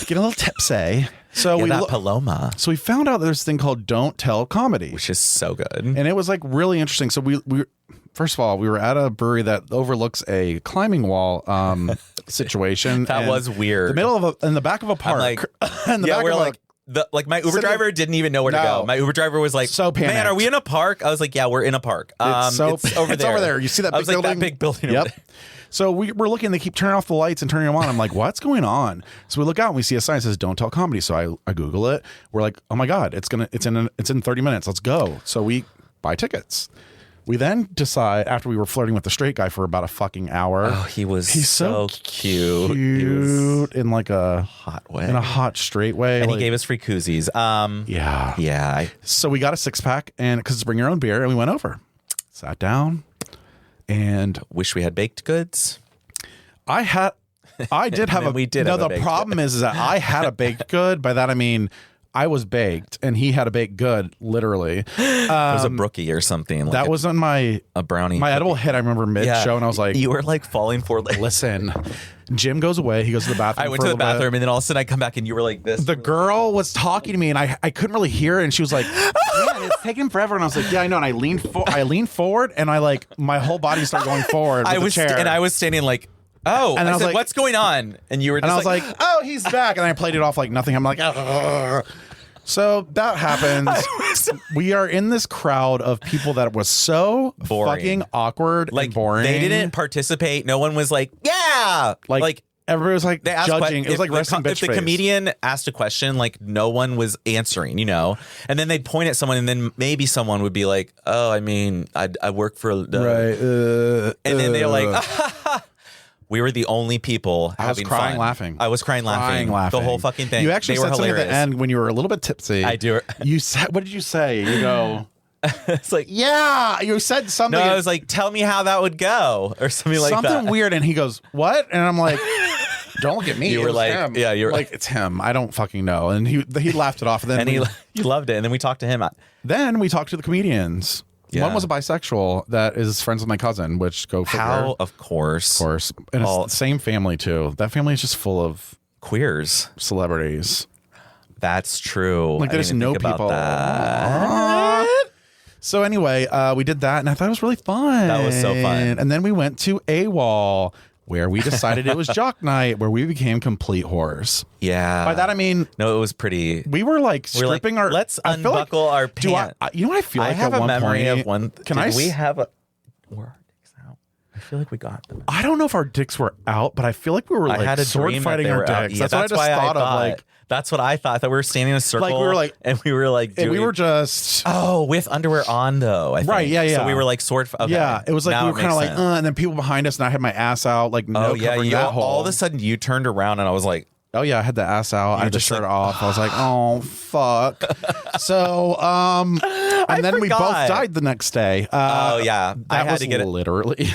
Getting a little tipsy. So Paloma. So we found out there's this thing called Don't Tell Comedy, which is so good. And it was like really interesting. So we first of all, we were at a brewery that overlooks a climbing wall situation. That was weird. In the back of a park. In the back of my Uber driver didn't even know where to go. My Uber driver was like, so panicked. Man, are we in a park? I was like, yeah, we're in a park. It's over there. You see that big building? Like, that big building over there. So we're looking, they keep turning off the lights and turning them on. I'm like, what's going on? So we look out and we see a sign that says Don't Tell Comedy. So I Google it. We're like, oh my God, it's in 30 minutes. Let's go. So we buy tickets. We then decide, after we were flirting with the straight guy for about a fucking hour. Oh, he's so cute. He was in like a hot way. In a hot straight way. And he gave us free koozies. Yeah. So we got a 6-pack and because it's bring your own beer, and we went over. Sat down and wish we had baked goods. I did have the problem is that I had a baked good. By that I mean I was baked and he had a baked good, literally. It was a brookie or something. Like that wasn't a brownie. My edible hit, I remember mid-show, and I was like... You were like falling for it. Listen, Jim goes away. He goes to the bathroom. I went to the bathroom, and then all of a sudden I come back and you were like this. The girl was talking to me, and I couldn't really hear her, and she was like, man, it's taking forever. And I was like, yeah, I know. And I leaned forward, and my whole body started going forward with the chair. And I was standing like... Oh, and I said, like, what's going on? And you were just and I was like, oh, he's back. And I played it off like nothing. I'm like, oh. So that happens. We are in this crowd of people that was so boring. Fucking awkward and boring. They didn't participate. No one was like, yeah. Like everybody was like judging. It was like resting bitch face. If the comedian asked a question, like no one was answering, And then they'd point at someone, and then maybe someone would be like, oh, I mean, I work for... right. And then they're like... We were the only people having fun. Laughing. I was crying laughing. The whole fucking thing. You actually said something at the end when you were a little bit tipsy. I do. You said, what did you say? You go... It's like, yeah, you said something. No, I was like, tell me how that would go or something like that. Something weird. And he goes, what? And I'm like... Don't look at me. You were like, him. Yeah, you're like, it's him. I don't fucking know. And he laughed it off. And then he loved it. And then we talked to him. Then we talked to the comedians. Yeah. One was a bisexual that is friends with my cousin, which go for how, of course. And it's the same family too. That family is just full of queers, celebrities. That's true. Like there's no people. So anyway, we did that, and I thought it was really fun. That was so fun. And then we went to AWOL, where we decided it was jock night, where we became complete whores. Yeah. By that I mean, no, it was pretty. We were like stripping our. Let's unbuckle our pants. You know what I feel like? I have at a one memory point, of one. Can we have a? Where are our dicks out? I feel like we got them. I don't know if our dicks were out, but I feel like we were like sword fighting our dicks. Yeah, that's what I just thought of. Like. That's what I thought. I thought we were standing in a circle. Like we were like, and we were like, and we were just with underwear on though. I think. Right, yeah. So we were like sword. Okay. Yeah, it was like Now we were kind of like, and then people behind us, and I had my ass out, like covering that hole. All of a sudden, you turned around, and I was like, oh yeah, I had the ass out. I had the shirt off. I was like, oh fuck. So, and then we both died the next day. I had to get it literally.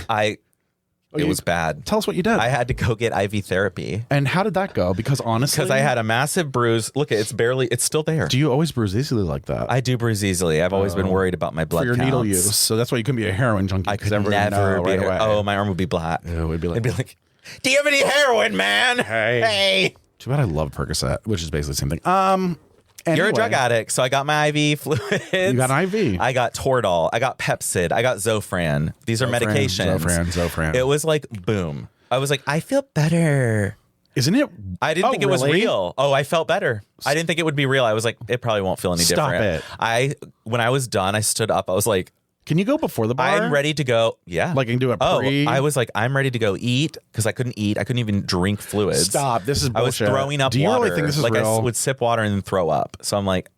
It was bad. Tell us what you did. I had to go get IV therapy. And how did that go? Because honestly, I had a massive bruise. Look, it's still there. Do you always bruise easily like that? I do bruise easily. I've always been worried about my blood for your counts. needle use. So that's why you couldn't be a heroin junkie. I could never be. My arm would be black. It would be like, it'd be like, do you have any heroin, man? Hey. Too bad I love Percocet, which is basically the same thing. Anyway. You're a drug addict, so I got my IV fluids. You got an IV. I got Toradol. I got Pepsid. I got Zofran. These are medications. Zofran. It was like, boom. I was like, I feel better. Isn't it? I didn't think it was real. Oh, I felt better. I didn't think it would be real. I was like, it probably won't feel any different. Stop it. When I was done, I stood up. I was like, can you go before the bar? I'm ready to go. Yeah. Like, you can do it pre? I was like, I'm ready to go eat because I couldn't eat. I couldn't even drink fluids. Stop. This is bullshit. I was throwing up Do you water. really think this is like real? I would sip water and then throw up. So I'm like,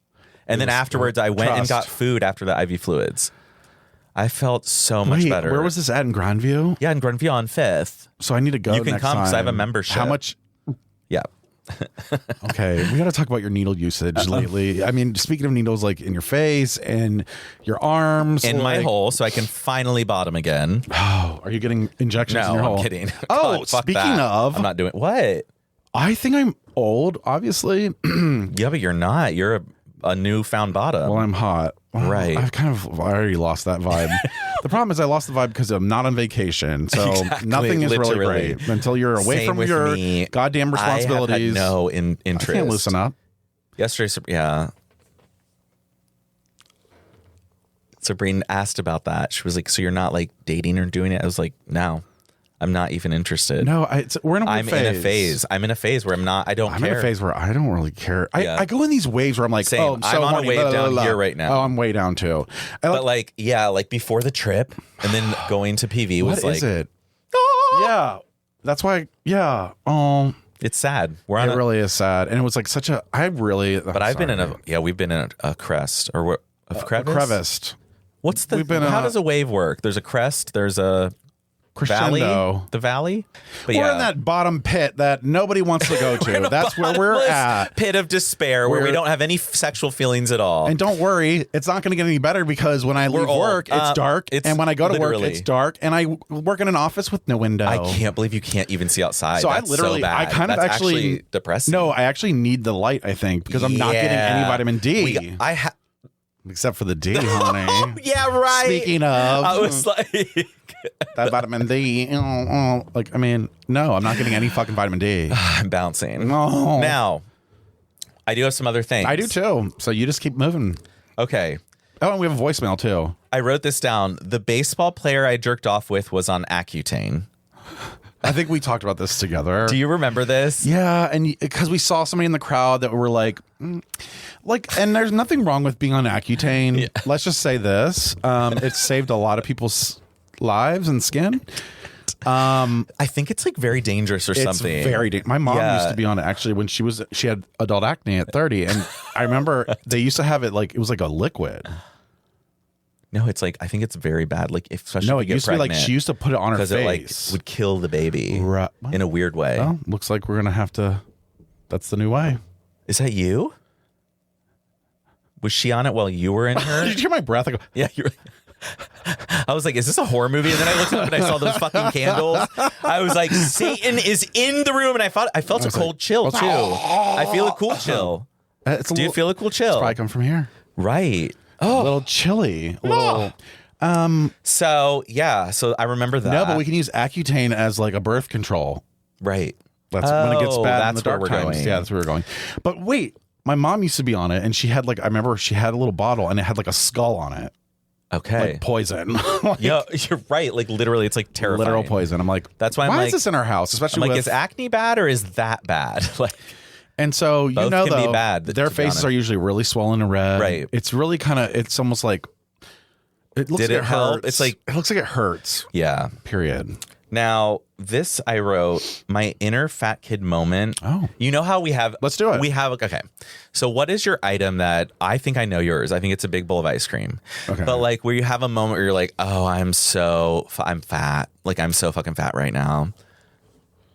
and then afterwards I went and got food after the IV fluids. I felt so much better. Where was this at, in Grandview? Yeah, in Grandview on 5th. So I need to go. You can come because I have a membership. How much? Yeah. Okay, we got to talk about your needle usage lately. I mean, speaking of needles, like in your face and your arms, in my hole, so I can finally bottom again. Oh, are you getting injections in your hole? I'm kidding. Oh, speaking of, I'm not doing what? I think I'm old, obviously. Yeah, but you're not. You're a newfound bottom. Well, I'm hot. Well, right. I already lost that vibe. The problem is I lost the vibe because I'm not on vacation. So nothing is really great until you're away from your goddamn responsibilities. I have had no interest. I can't loosen up. Yesterday, yeah. Sabrina asked about that. She was like, so you're not like dating or doing it? I was like, no. I'm not even interested. No, we're in a weird phase. I'm in a phase where I'm not. I don't care. I'm in a phase where I don't really care. I go in these waves where I'm like, same. oh, I'm on a wave down here right now. Oh, I'm way down too. But like before the trip and then going to PV was like, what is it? Yeah, that's why. Yeah. It's sad. It really is sad, and it was like such a. I've been in a. We've been in a crest or a crevice. Crevice. What's the? How does a wave work? There's a crest. There's a. Crescendo. Valley, the valley. But we're in that bottom pit that nobody wants to go to. That's where we're at. Pit of despair where we don't have any sexual feelings at all. And don't worry, it's not going to get any better because when I leave work, it's dark. And when I go to work, it's dark. And I work in an office with no window. I can't believe you can't even see outside. So That's so bad. I kind of actually depressing. No, I actually need the light, I think, because I'm not getting any vitamin D. Except for the D, honey. Oh, yeah, right. Speaking of, I was like, that vitamin D. Like, I mean, no, I'm not getting any fucking vitamin D. I'm bouncing. No. Now, I do have some other things. I do too. So you just keep moving. Okay. Oh, and we have a voicemail too. I wrote this down. The baseball player I jerked off with was on Accutane. I think we talked about this together. Do you remember this? Yeah, and because we saw somebody in the crowd that were like, and there's nothing wrong with being on Accutane. Yeah. Let's just say this: it saved a lot of people's lives and skin. I think it's like very dangerous or something. It's very dangerous. My mom used to be on it actually when she had adult acne at 30, and I remember they used to have it like it was like a liquid. No, it's like I think it's very bad. Like especially no, if it used to be like she used to put it on her face because it like would kill the baby in a weird way. Well, looks like we're gonna have to. That's the new way. Is that you? Was she on it while you were in her? Did you hear my breath? I go, yeah, you're. I was like, is this a horror movie? And then I looked up and I saw those fucking candles. I was like, Satan is in the room, and I felt a cold chill too. I feel a cool chill. Do you feel a cool chill? It's probably come from here, right? Oh, a little chilly. A little. So I remember that. No, but we can use Accutane as like a birth control. Right. That's when it gets bad in the dark times. Going. Yeah, that's where we're going. But wait, my mom used to be on it, and she had like I remember she had a little bottle, and it had like a skull on it. Okay. Like poison. Yeah, you're right. Like literally, it's like terrifying. Literal poison. I'm like, that's why. Why I'm is this in our house? Especially I'm like, with, is acne bad or is that bad? Like, and so both can though, be bad, their faces are usually really swollen and red. Right. It's really kind of. It's almost like. It looks Did like it help? hurts. It's like it looks like it hurts. Yeah. Period. Now, this I wrote, my inner fat kid moment. Oh. You know how we have... Let's do it. We have... Okay. So what is your item that... I think I know yours. I think it's a big bowl of ice cream. Okay. But like where you have a moment where you're like, oh, I'm fat. Like I'm so fucking fat right now.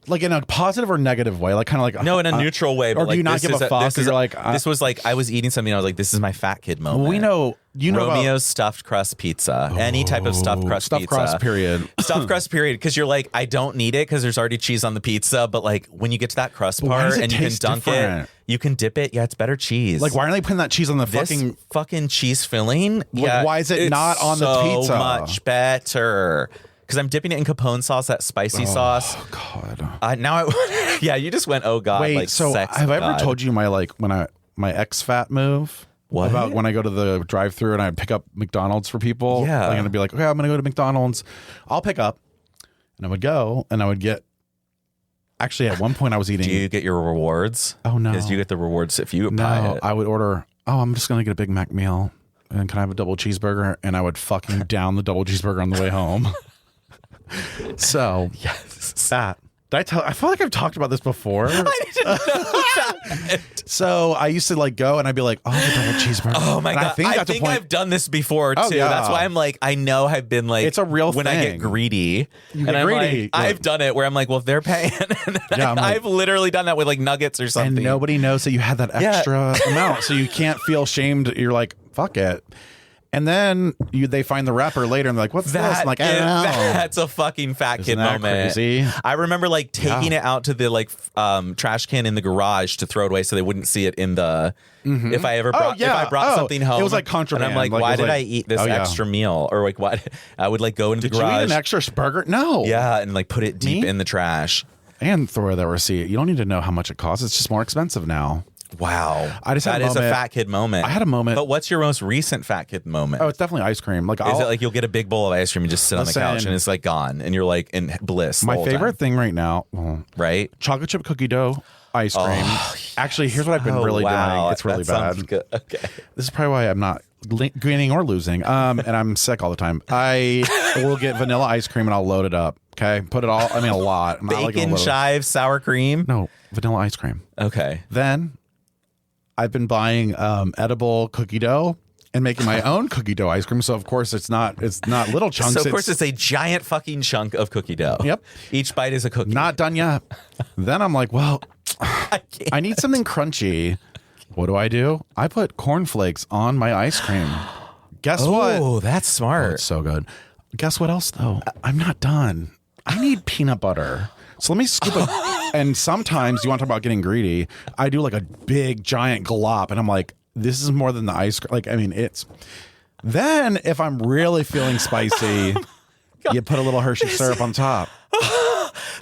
Like in a positive or negative way? Like kind of like... No, in a neutral way. But or do you not give a fuck? This You're like... this was like, I was eating something. I was like, this is my fat kid moment. We know... You know Romeo's stuffed crust pizza. Any type of stuffed crust stuffed pizza. crust, period. Stuffed crust, period. Because you're like, I don't need it because there's already cheese on the pizza. But like when you get to that crust Why does part it and you can taste dunk different? it, you can dip it. Yeah, it's better cheese. Like, why aren't they putting that cheese on the this fucking cheese filling? Like, Yeah, why is it it's not on the pizza? So much better. Because I'm dipping it in Capone sauce, that spicy sauce. Oh God! Now yeah, you just went, oh God. Wait, like, so sex have I ever God. told you my my ex fat move? What? About when I go to the drive-thru and I pick up McDonald's for people? Yeah. I'm gonna be like, okay, I'm gonna go to McDonald's. I'll pick up, and I would go, and I would get. Actually, at one point, I was eating. Do you get your rewards? Oh no! Because you get the rewards if you buy No, it. I would order. Oh, I'm just gonna get a Big Mac meal, and can I have a double cheeseburger? And I would fucking down the double cheeseburger on the way home. So yes, that. Did I tell? I feel like I've talked about this before. I didn't know that. So I used to like go and I'd be like, oh, the double cheeseburger. Oh my God. I think I've done this before too. Oh, yeah. That's why I'm like, I know I've been like, it's a real when thing. I get greedy. You and get I'm greedy. like, I've done it where I'm like, well, if they're paying, and Yeah, I'm like- I've literally done that with like nuggets or something. And nobody knows that you had that extra amount. So you can't feel shamed. You're like, fuck it. And then they find the wrapper later and they're like, what's this? I'm like, I don't know. That's a fucking fat kid Isn't that moment. crazy? I remember like taking it out to the like trash can in the garage to throw it away so they wouldn't see it in the if I ever brought if I brought something home. It was like contraband. And I'm like, why did I eat this extra meal? Or like why I would like go into the garage. Did you eat an extra burger? No. Yeah, and like put it deep in the trash. And throw that receipt. You don't need to know how much it costs. It's just more expensive now. Wow. I just had that is a moment. fat kid moment. I had a moment. But what's your most recent fat kid moment? Oh, it's definitely ice cream. Like, is it like you'll get a big bowl of ice cream and just sit on the couch Listen. and it's like gone and you're like in bliss? my the whole favorite time. thing right now, right? Chocolate chip cookie dough ice cream. Actually, here's what I've been really doing. It's really that sounds bad. Good. Okay. This is probably why I'm not gaining or losing. And I'm sick all the time. I will get vanilla ice cream and I'll load it up. Okay, put it all. I mean, a lot. I'm not like Bacon, gonna load it. chives, sour cream. No, vanilla ice cream. Okay. Then I've been buying edible cookie dough and making my own cookie dough ice cream. So of course it's not little chunks. So of course it's a giant fucking chunk of cookie dough. Yep. Each bite is a cookie. Not done yet. Then I'm like, well, I need something crunchy. What do? I put cornflakes on my ice cream. Guess what? Oh, that's smart. Oh, it's so good. Guess what else though? I'm not done. I need peanut butter. So let me scoop it. And sometimes you want to talk about getting greedy. I do like a big giant glop and I'm like, this is more than the ice cream. Like, I mean, it's. Then if I'm really feeling spicy, you put a little Hershey syrup on top.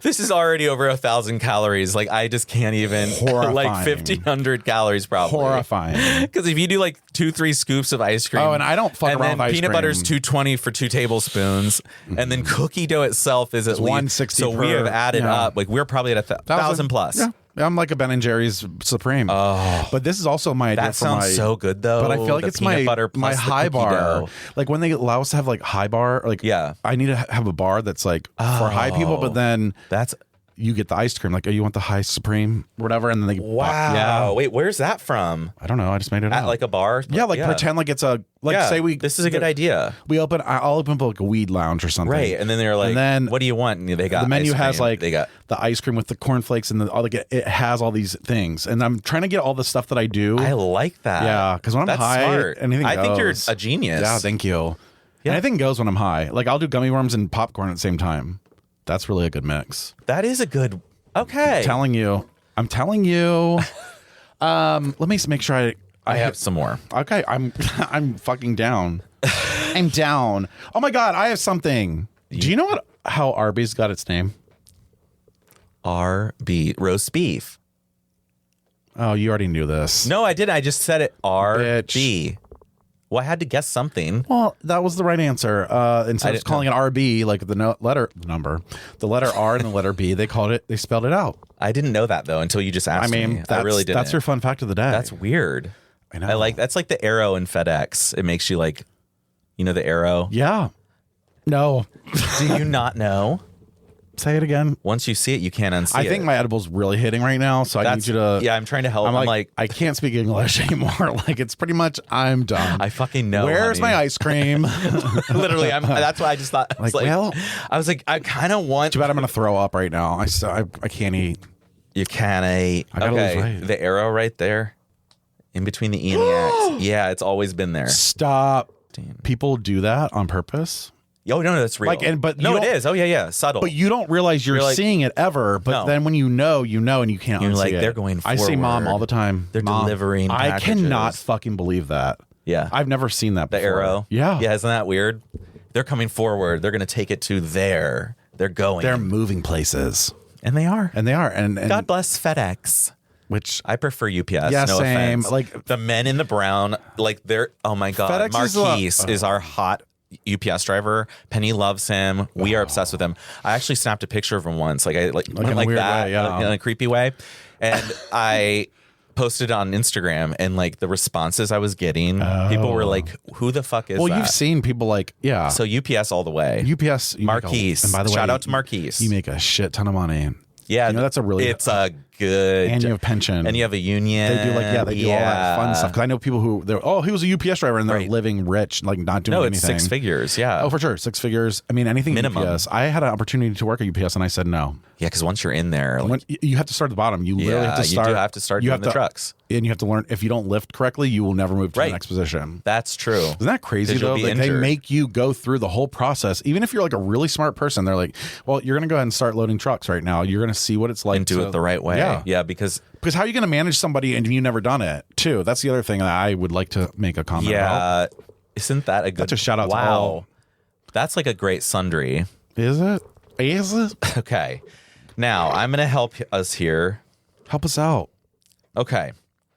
This is already over 1,000 calories. Like I just can't even. Horrifying. Like 1,500 calories probably. Horrifying. Because if you do like 2-3 scoops of ice cream. Oh, and I don't fuck and around then with ice peanut cream. butter's 220 for 2 tablespoons, and then cookie dough itself is at least 160 So we per- have added yeah. up. Like we're probably at 1,000 plus. Yeah. I'm like a Ben and Jerry's Supreme. Oh, but this is also my idea that for sounds my. so good though. But I feel like The it's peanut my butter plus my the high cookie bar. dough. Like when they allow us to have like high bar. Like Yeah. I need to have a bar that's like for high people. But then That's you get the ice cream. Like, oh, you want the high Supreme, whatever, and then they wow. Yeah. Wait, where's that from? I don't know. I just made it At up. like a bar? Yeah, like pretend like it's a like Yeah, say we. This is a good idea. I'll open up like a weed lounge or something. Right, and then they're like, And then "What do you want?" And they got the menu ice has cream. like they got the ice cream with the cornflakes and all it has all these things, and I'm trying to get all the stuff that I do. I like that. Yeah, because when I'm That's high, smart. anything I think you're goes. a genius. Yeah, thank you. Yeah. Anything goes when I'm high. Like I'll do gummy worms and popcorn at the same time. That's really a good mix. That is a good. Okay, I'm telling you. Let me make sure I have some more. Okay, I'm fucking down. I'm down. Oh my god, I have something. Do you know how Arby's got its name? RB roast beef. Oh, you already knew this. No, I didn't. I just said it. RB. Well, I had to guess something. Well, that was the right answer. Instead of calling it RB, like the letter R and the letter B, they spelled it out. I didn't know that though until you just asked me. I really didn't. That's your fun fact of the day. That's weird. I know. That's like the arrow in FedEx. It makes you like, the arrow. Yeah. No. Do you not know? Say it again. Once you see it, you can't unsee it. I think my edible's really hitting right now, so I need you to. Yeah, I'm trying to help. I'm like, I can't speak English anymore. Like, it's pretty much, I'm done. I fucking know. Where's my ice cream? Literally, that's why I just thought. I was like, I kind of want. Too bad I'm going to throw up right now. I can't eat. You can't eat. I gotta lose weight. The arrow right there, in between the E and the X. Yeah, it's always been there. Stop. Damn. People do that on purpose. Oh no, that's real. But no, it is. Oh yeah, subtle. But you don't realize you're seeing it ever. But then when you know, and you can't. You're like, it. They're going forward. I see Mom all the time. They're delivering. I packages. cannot fucking believe that. Yeah, I've never seen that before. The arrow. Yeah, isn't that weird? They're coming forward. They're going to take it to there. They're going. They're moving places, and they are. And God bless FedEx. Which I prefer UPS. Yeah, no same. Offense. Like the men in the brown, like they're. Oh my God, FedEx Marquise is our hot UPS driver. Penny loves him. We are obsessed with him. I actually snapped a picture of him once, like in a weird that, way, yeah. In a creepy way, and I posted it on Instagram, and like the responses I was getting, people were like, "Who the fuck is that?" Well, you've seen people like, yeah. So UPS all the way. UPS, Marquise. And by the way, shout out to Marquise. You make a shit ton of money. Yeah, that's a really. It's a good. And you have pension, and you have a union. They do they do all that fun stuff. Because I know people who he was a UPS driver and they're living rich, like not doing anything. No, it's 6 figures. Yeah. Oh, for sure, 6 figures. I mean, anything minimum. UPS. I had an opportunity to work at UPS and I said no. Yeah, because once you're in there, you have to start at the bottom. You literally have to start. You do have to start doing the trucks. And you have to learn. If you don't lift correctly, you will never move to the next position. That's true. Isn't that crazy though? Like, they make you go through the whole process. Even if you're like a really smart person, they're like, well, you're going to go ahead and start loading trucks right now. You're going to see what it's like and do it the right way. Yeah, because how are you going to manage somebody and you've never done it too? That's the other thing that I would like to make a comment about. Yeah, isn't that a good? That's a shout out to all. That's like a great sundry. Is it? Okay. Now I'm going to help us here. Help us out. Okay.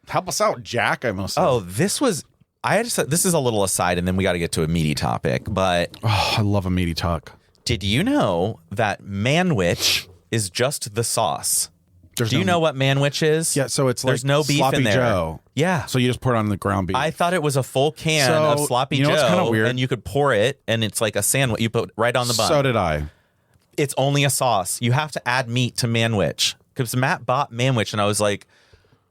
Help us out, Jack. I must say. Oh, this is a little aside, and then we got to get to a meaty topic. But I love a meaty talk. Did you know that manwich is just the sauce? Do you know what manwich is? Yeah, so it's there's like no beef sloppy in there. Joe. Yeah, so you just pour it on the ground beef. I thought it was a full can of sloppy Joe. It's kind of weird, and you could pour it, and it's like a sandwich. You put right on the bun. So did I. It's only a sauce. You have to add meat to manwich because Matt bought manwich, and I was like,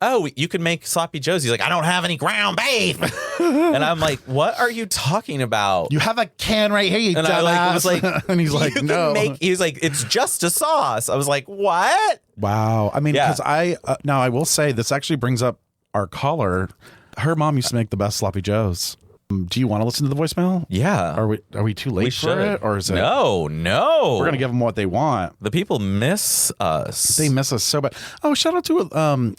oh, you can make sloppy joes. He's like, I don't have any ground beef. And I'm like, what are you talking about? You have a can right here, you and dumbass. I was like, and he's like, no. He's like, it's just a sauce. I was like, what? Wow. I mean, because now I will say this actually brings up our caller. Her mom used to make the best sloppy joes. Do you want to listen to the voicemail? Yeah. Are we too late for it? Or is it? No. We're going to give them what they want. The people miss us. They miss us so bad. Oh, shout out to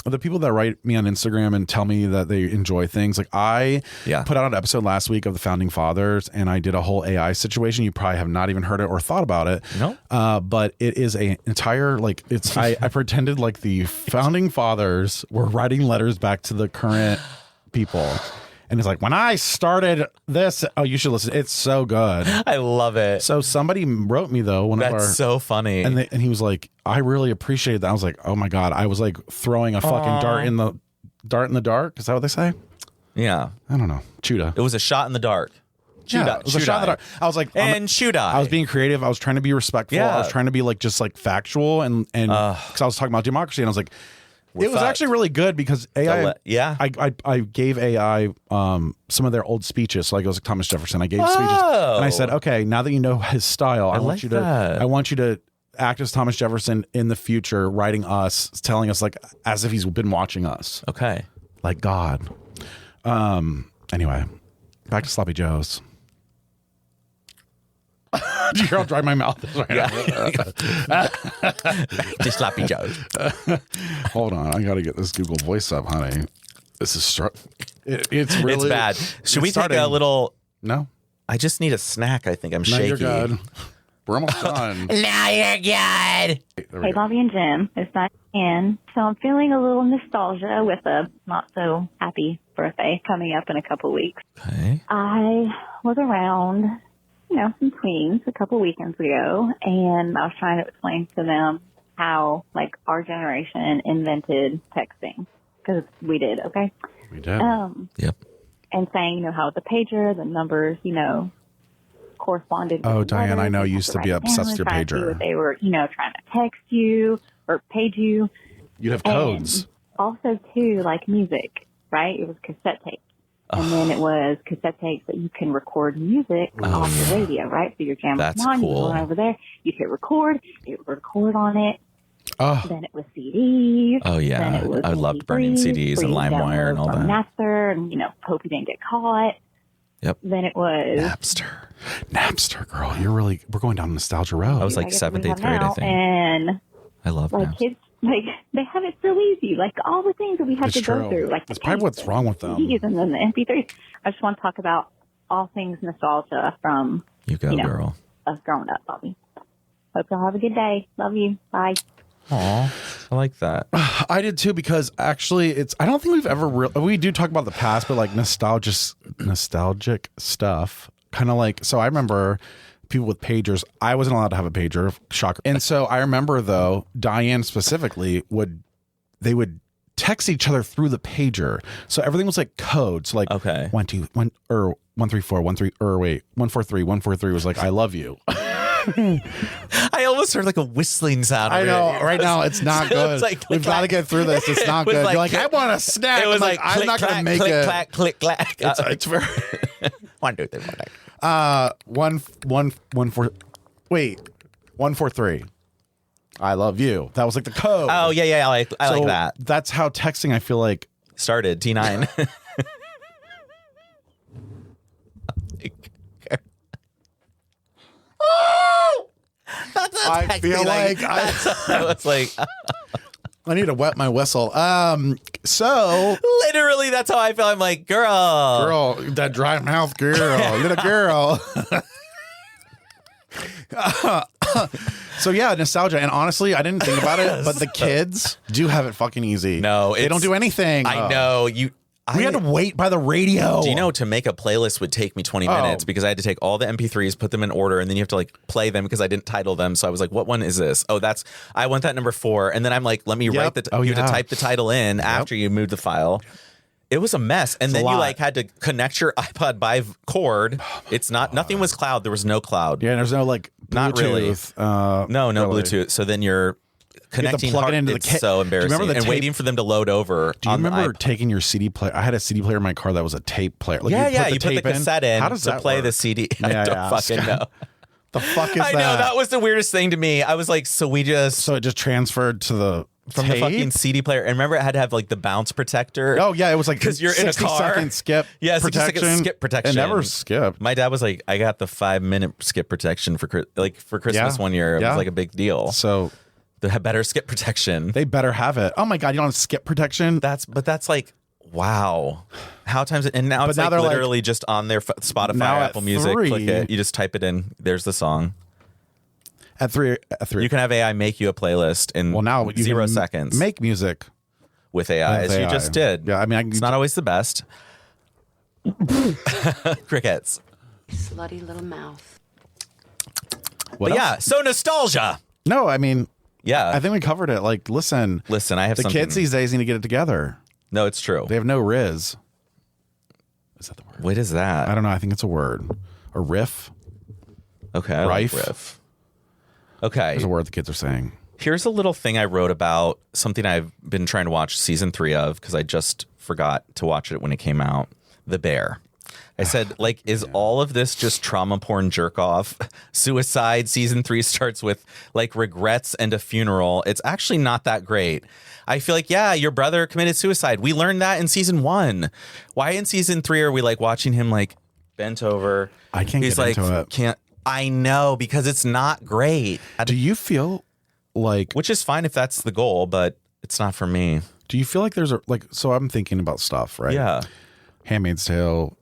the people that write me on Instagram and tell me that they enjoy things. Like I put out an episode last week of the Founding Fathers and I did a whole AI situation. You probably have not even heard it or thought about it. No. But it is an entire, I pretended like the Founding Fathers were writing letters back to the current people. And it's like, when I started this, you should listen. It's so good. I love it. So somebody wrote me though. That's so funny. And he was like, I really appreciate that. I was like, oh my God. I was like throwing a fucking dart in the dark. Is that what they say? Yeah. I don't know. Chuda. It was a shot in the dark. Yeah, it was a shot in the dark. I was like, shoot I was being creative. I was trying to be respectful. I was trying to be just factual and because I was talking about democracy and I was like, it was actually really good because AI. I gave AI some of their old speeches. So it was like Thomas Jefferson. I gave speeches, and I said, "Okay, now that you know his style, I want you to act as Thomas Jefferson in the future, writing us, telling us as if he's been watching us. Okay, like God." Anyway, back to sloppy joes. Do you hear how dry my mouth is right now? Just sloppy joes. Hold on, I got to get this Google Voice up, honey. This is it's really bad. Should we take a little? No, I just need a snack. I think I'm shaky. You're good. We're almost done. Now you're good. Hey, Bobby and Jim. It's Diane. So I'm feeling a little nostalgia with a not so happy birthday coming up in a couple weeks. Okay. I was around, some tweens a couple weekends ago, and I was trying to explain to them how, like, our generation invented texting. Because we did, okay? We did. Yep. And saying, how the pager, the numbers, corresponded with Oh, the Diane, letters. I know you You used to had be write obsessed down with your and try to see pager. what they were, trying to text you or page you. You'd have codes. And also, too, like music, right? It was cassette tapes. And then it was cassette tapes that you can record music off the radio, right? So your jam That's was on, cool. you go over there, you'd hit record, it would record on it. Oh, Then it was CDs. Oh, yeah. Then it was I loved burning CDs and where you LimeWire and all download from that. Napster, and, hope you didn't get caught. Yep. Then it was Napster, girl. We're going down nostalgia road. I was like I guess 7th, we 8th have grade, I now, think. And I love like Napster. kids, like they have it so easy. Like all the things that we had It's to true. go through. Like That's probably what's wrong with them. CDs and then the MP3s. I just want to talk about all things nostalgia from You go, girl. us growing up, Bobby. Hope y'all have a good day. Love you. Bye. Aw, I like that. I did too, because actually I don't think we've ever we do talk about the past, but like nostalgic stuff, kind of like, so I remember people with pagers. I wasn't allowed to have a pager, shocker. And so I remember, though, Diane specifically would text each other through the pager. So everything was like codes, like 1 2 1 or 1 3 4 1 3 or wait 1 4 3 1 4 3 was like I love you. I almost heard like a whistling sound. I know. Right now, it's not good. It's like, we've got to get through this. It's not good. You're like, I want a snack. It was like, I'm not going to make click, it. Clack, click, clack. It's very 1 2 3 4 5. 1 4. Wait, 1 4 3. I love you. That was like the code. Oh yeah. I like that. That's how texting, I feel like, Started T9. I feel like I was like, I need to wet my whistle. So literally, that's how I feel. I'm like, girl, that dry mouth girl, little girl. So yeah, nostalgia, and honestly, I didn't think about it, but the kids do have it fucking easy. No, they don't do anything. I know We had to wait by the radio. Do you know, to make a playlist would take me 20 minutes because I had to take all the MP3s, put them in order, and then you have to like play them because I didn't title them. So I was like, what one is this? Oh, I want that number 4. And then I'm like, let me write you had to type the title in after you moved the file. It was a mess. And then you like had to connect your iPod by cord. Nothing was cloud. There was no cloud. Yeah, there's no like Bluetooth. Not really. No really. Bluetooth. So then you're connecting, plug it into it's so embarrassing, and waiting for them to load over. Do you remember taking your CD player? I had a CD player in my car that was a tape player. Like you put the cassette in. How does to play the CD? I don't fucking know. The fuck is that? I know, that was the weirdest thing to me. I was like, so it just transferred to the from the fucking CD player. And remember, it had to have like the bounce protector. Oh yeah, it was like because you're in a car. 60-second skip. Yeah, protection. Skip protection. It never skipped. My dad was like, I got the 5-minute skip protection for Christmas one year. It was like a big deal. So they have better skip protection. They better have it. Oh my god, you don't have skip protection? That's like, wow. How times it, and now it's like literally just on their Spotify, Apple Music. Click it. You just type it in. There's the song. At 3, you can have AI make you a playlist in 0 seconds. Make music with AI, as you just did. Yeah, I mean, it's not always the best. Crickets. Slutty little mouth. But yeah, so nostalgia. No, I mean, yeah, I think we covered it. Like, listen, I have the kids these days need to get it together. No, it's true. They have no riz. Is that the word? What is that? I don't know. I think it's a word. A riff. Okay, I like riff. Okay. There's a word the kids are saying. Here's a little thing I wrote about something I've been trying to watch season 3 of because I just forgot to watch it when it came out. The Bear. I said, is all of this just trauma porn jerk off? Suicide. Season 3 starts with like regrets and a funeral. It's actually not that great. I feel like, yeah, your brother committed suicide. We learned that in season 1. Why in season 3 are we like watching him like bent over? I can't get into it. I know, because it's not great. Do you feel like, which is fine if that's the goal, but it's not for me. Do you feel like there's so I'm thinking about stuff, right? Yeah. Handmaid's Tale,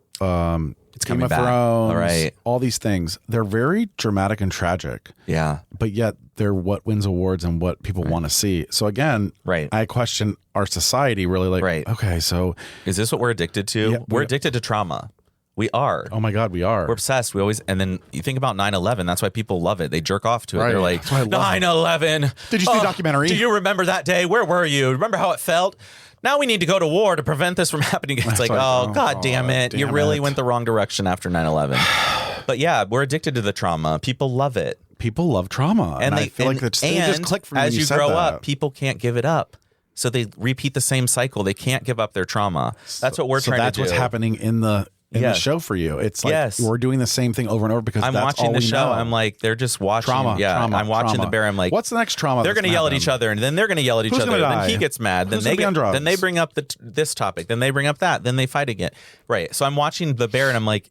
It's coming Game of back. Thrones, All right. all these things. They're very dramatic and tragic. Yeah. But yet they're what wins awards and what people want to see. So again, I question our society really like, okay, so. Is this what we're addicted to? Yeah, we're addicted to trauma. We are. Oh my God, we are. We're obsessed. We always, and then you think about 9/11. That's why people love it. They jerk off to it. Right. They're like, That's why I love 9/11. Did you see the documentary? Do you remember that day? Where were you? Remember how it felt? Now we need to go to war to prevent this from happening. It's like, oh, God damn it. You really went the wrong direction after 9/11. But yeah, we're addicted to the trauma. People love it. People love trauma. And they I feel like they just click for me as when you said grow that. up, people can't give it up. So they repeat the same cycle. They can't give up their trauma. That's what we're trying to do. So that's what's happening in the show for you. It's like we're doing the same thing over and over because I'm that's watching all the we show. know. I'm like, they're just watching. Trauma. I'm watching the bear. I'm like, what's the next trauma? They're going to yell at each other, and then they're going to yell at each Who's other. gonna Then die? he gets mad. Who's gonna be on drugs? Then they bring up this topic. Then they bring up that. Then they fight again. Right. So I'm watching the bear, and I'm like,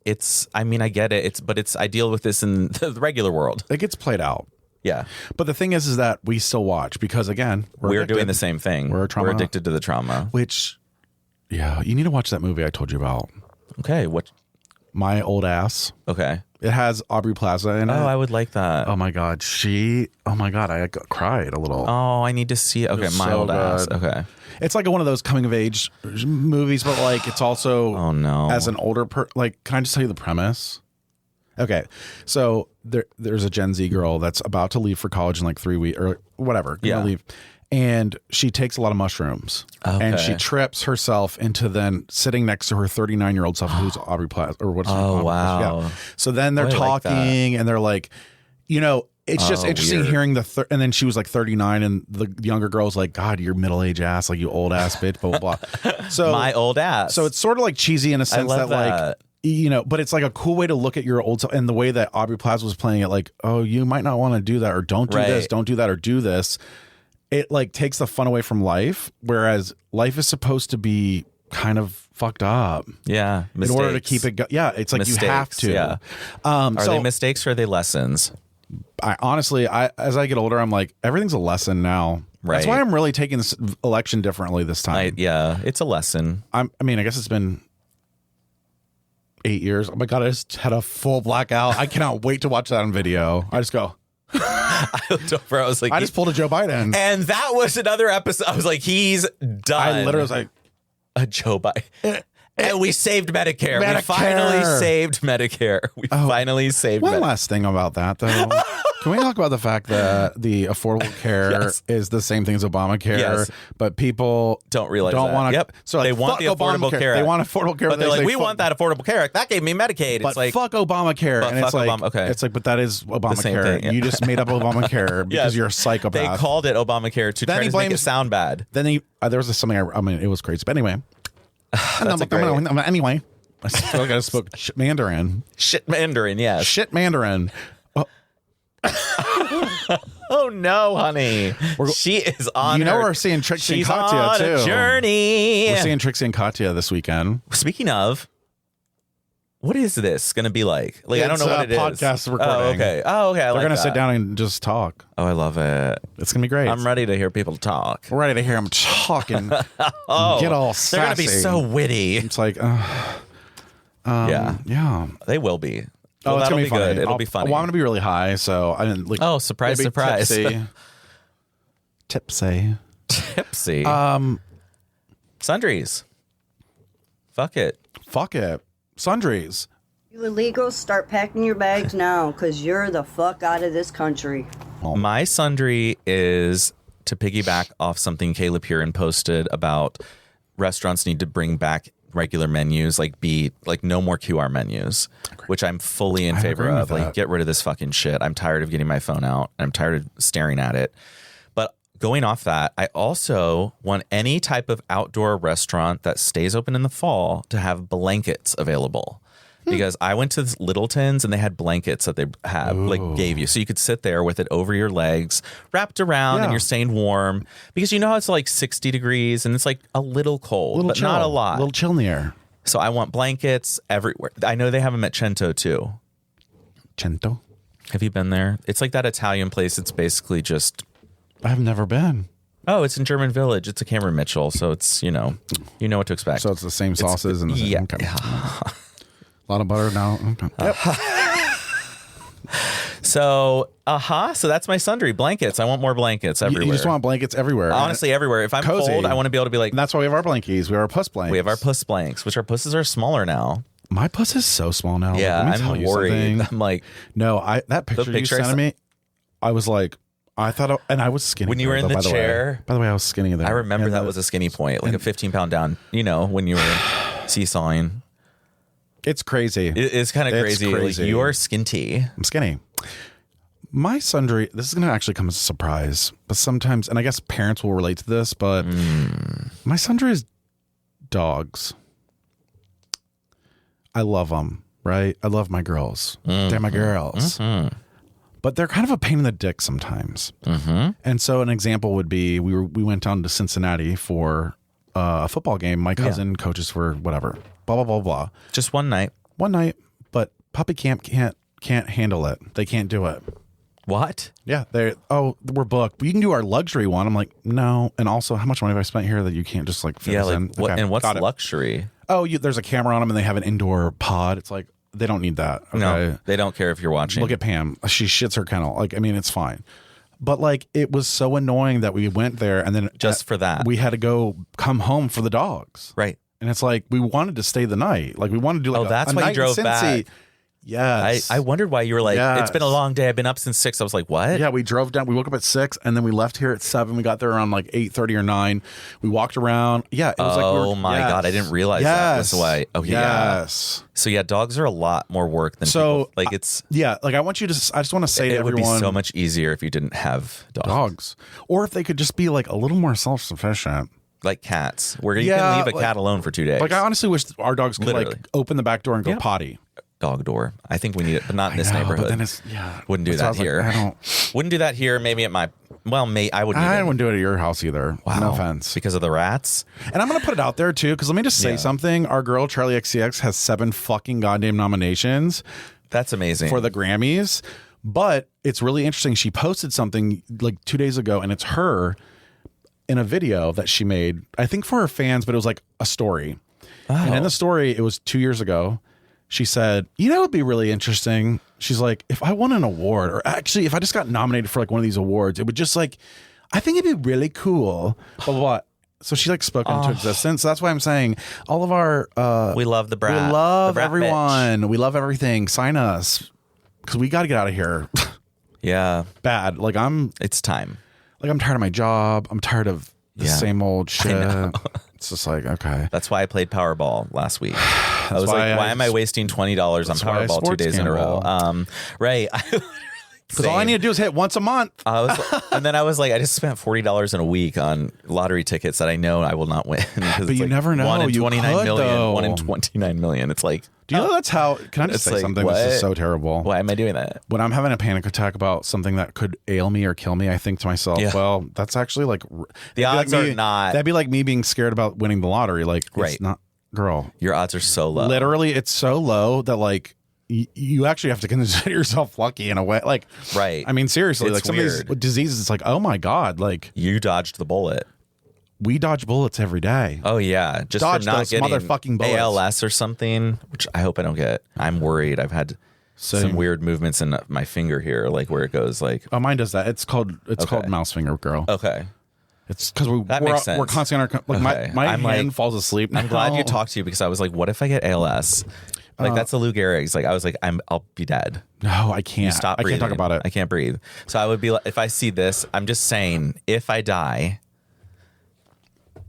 I mean, I get it. But I deal with this in the regular world. It gets played out. Yeah. But the thing is that we still watch because again, we're doing the same thing. We're addicted to the trauma. Which, yeah, you need to watch that movie I told you about. Okay. What? My Old Ass. Okay. It has Aubrey Plaza in it. Oh, I would like that. Oh my God. I cried a little. Oh, I need to see it. Okay. My Old Ass. Okay. It's like one of those coming of age movies, but like it's also, oh no, as an older like, can I just tell you the premise? Okay. So there's a Gen Z girl that's about to leave for college in like 3 weeks or whatever. Yeah. Leave. And she takes a lot of mushrooms and she trips herself into then sitting next to her 39-year-old self who's Aubrey Plaza or what's her name? Oh, wow. Yeah. So then they're talking and they're like, it's just interesting weird. hearing and then she was like 39 and the younger girl's like, God, you're middle-aged ass, like you old ass bitch, blah, blah, blah. So my old ass. So it's sort of like cheesy in a sense that like, but it's like a cool way to look at your old self and the way that Aubrey Plaza was playing it, like, oh, you might not want to do that or don't do this, don't do that or do this. It like takes the fun away from life, whereas life is supposed to be kind of fucked up. Yeah. Mistakes. In order to keep it it's like mistakes, you have to. Yeah. Are they mistakes or are they lessons? Honestly, as I get older, I'm like, everything's a lesson now. Right. That's why I'm really taking this election differently this time. It's a lesson. I guess it's been 8 years. Oh my God, I just had a full blackout. I cannot wait to watch that on video. I just go. I looked over. I was like, I just pulled a Joe Biden, and that was another episode. I was like, he's done. I literally was like, a Joe Biden. And we saved Medicare. We finally saved Medicare. We finally saved One last thing about that, though. Can we talk about the fact that the Affordable Care is the same thing as Obamacare, but people don't realize don't want to. Yep. So they want the Affordable Care Act. They want Affordable Care, but they're like, we want that Affordable Care Act. That gave me Medicaid. But it's like, fuck Obamacare, and it's like, it's like, but that is Obamacare. thing, yeah. You just made up Obamacare because you're a psychopath. They called it Obamacare to try to make it sound bad. Then there was something. It was crazy. But anyway. Anyway, I feel like I spoke shit Mandarin. Shit Mandarin, yes. Shit Mandarin. Oh no, honey. She is on. We're seeing Trixie and Katya on too. A journey. We're seeing Trixie and Katya this weekend. Speaking of, what is this going to be like? Like, I don't know what it is. Podcast recording. Oh, okay. They're going to sit down and just talk. Oh, I love it. It's going to be great. I'm ready to hear people talk. We're ready to hear them talk and get all sassy. They're going to be so witty. It's like, yeah. They will be. Well, it's going to be good. funny. It'll be funny. Well, I'm going to be really high, so I didn't like. Oh, surprise. Tipsy. Sundries. Fuck it. Sundries. You illegals, start packing your bags now, because you're the fuck out of this country. My sundry is to piggyback off something Caleb Huron posted about restaurants need to bring back regular menus, like no more QR menus, which I'm fully in favor of. Like, get rid of this fucking shit. I'm tired of getting my phone out. I'm tired of staring at it. But going off that, I also want any type of outdoor restaurant that stays open in the fall to have blankets available. Because I went to Littleton's and they had blankets that they gave you. So you could sit there with it over your legs, wrapped around, and you're staying warm. Because you know how it's like 60 degrees and it's like a little cold, but not a lot. A little chill in the air. So I want blankets everywhere. I know they have them at Cento too. Cento? Have you been there? It's like that Italian place. It's basically just... I've never been. Oh, it's in German Village. It's a Cameron Mitchell. So it's, you know what to expect. So it's the same sauces and the same... A lot of butter now. Okay. Yep. So that's my sundry. Blankets. I want more blankets everywhere. You just want blankets everywhere. Honestly, everywhere. If I'm cozy. cold, I want to be able to be like. And that's why we have our blankies. We have our puss blanks. We have our puss blanks, which our pusses are smaller now. My puss is so small now. Yeah, Let me tell I'm you worried. something. I'm like, no, that picture you sent me, I was like, I thought, and I was skinny. When you were in the chair. By the way, I was skinny there. I remember that was a skinny point, like a 15-pound down, when you were seesawing. It's crazy. It's kind of crazy. Like, you are skinty. I'm skinny. My sundry, this is going to actually come as a surprise, but sometimes, and I guess parents will relate to this, but my sundry is dogs. I love them, right? I love my girls. They're my girls. But they're kind of a pain in the dick sometimes. And so an example would be we went down to Cincinnati for a football game. My cousin coaches for whatever, blah, blah, blah, blah. Just one night. One night, but puppy camp can't handle it. They can't do it. What? Yeah. We're booked. We can do our luxury one. I'm like, no. And also, how much money have I spent here that you can't just like fit this in? What, and what's luxury? Oh, there's a camera on them and they have an indoor pod. It's like, they don't need that. Okay? No, they don't care if you're watching. Look at Pam. She shits her kennel. Like, I mean, it's fine. But like, it was so annoying that we went there and then just for that, we had to come home for the dogs. Right. And it's like, we wanted to stay the night. Like, we wanted to do like that's why you drove back. Yes. I wondered why you were like, it's been a long day. I've been up since 6. I was like, what? Yeah, we drove down. We woke up at 6 and then we left here at 7. We got there around like 8:30 or 9. We walked around. Yeah. It was God. I didn't realize that was why. Oh, yeah. Yes. So yeah, dogs are a lot more work than people. Like it's. Yeah. Like I just want to say to everyone. It would be so much easier if you didn't have dogs. Or if they could just be like a little more self-sufficient. Like cats, where you can leave a cat alone for 2 days. Like I honestly wish our dogs could like open the back door and go potty. Dog door. I think we need it, but not in this neighborhood. But then wouldn't do that here. Like, wouldn't do that here. Maybe at my. Well, I wouldn't. I wouldn't do it at your house either. Wow. No offense. Because of the rats. And I'm gonna put it out there too, because let me just say something. Our girl Charlie XCX has 7 fucking goddamn nominations. That's amazing for the Grammys. But it's really interesting. She posted something like 2 days ago, and it's her in a video that she made. I think for her fans, but it was like a story. Oh. And in the story, it was 2 years ago. She said, it would be really interesting. She's like, if I won an award, or actually if I just got nominated for like one of these awards, it would just like, I think it'd be really cool. Blah, blah, blah. So she like spoke into existence. So that's why I'm saying all of our, we love the brat. We love brat everyone. Bitch. We love everything. Sign us. Cause we got to get out of here. Yeah. Bad. Like it's time. Like I'm tired of my job. I'm tired of the same old shit. It's just like, okay. That's why I played Powerball last week. I was like, why am I wasting $20 on Powerball 2 days in a row? Right. Because all I need to do is hit once a month. And then I was like, I just spent $40 in a week on lottery tickets that I know I will not win. But you never know. 1 in 29 million. Though. 1 in 29 million. It's like, do you know that's how? Can I just say something? What? This is so terrible. Why am I doing that? When I'm having a panic attack about something that could ail me or kill me, I think to myself, well, that's actually like the odds are not. That'd be like me being scared about winning the lottery. Like, it's not, girl. Your odds are so low. Literally, it's so low that like you actually have to consider yourself lucky in a way. Like, right. I mean, seriously, it's like some weird. of these diseases, it's like, oh my God, like you dodged the bullet. We dodge bullets every day. Oh yeah, just dodge from not those getting motherfucking bullets. ALS or something, which I hope I don't get. I'm worried. I've had some weird movements in my finger here, like where it goes like. Oh, mine does that. It's called mouse finger, girl. Okay. It's because we're constantly on our my hand falls asleep. I'm glad you talked to you because I was like, what if I get ALS? Like that's a Lou Gehrig's. Like I was like, I'll be dead. No, I can't. You stop breathing. I can't talk about it. I can't breathe. So I would be like, if I see this, I'm just saying, if I die,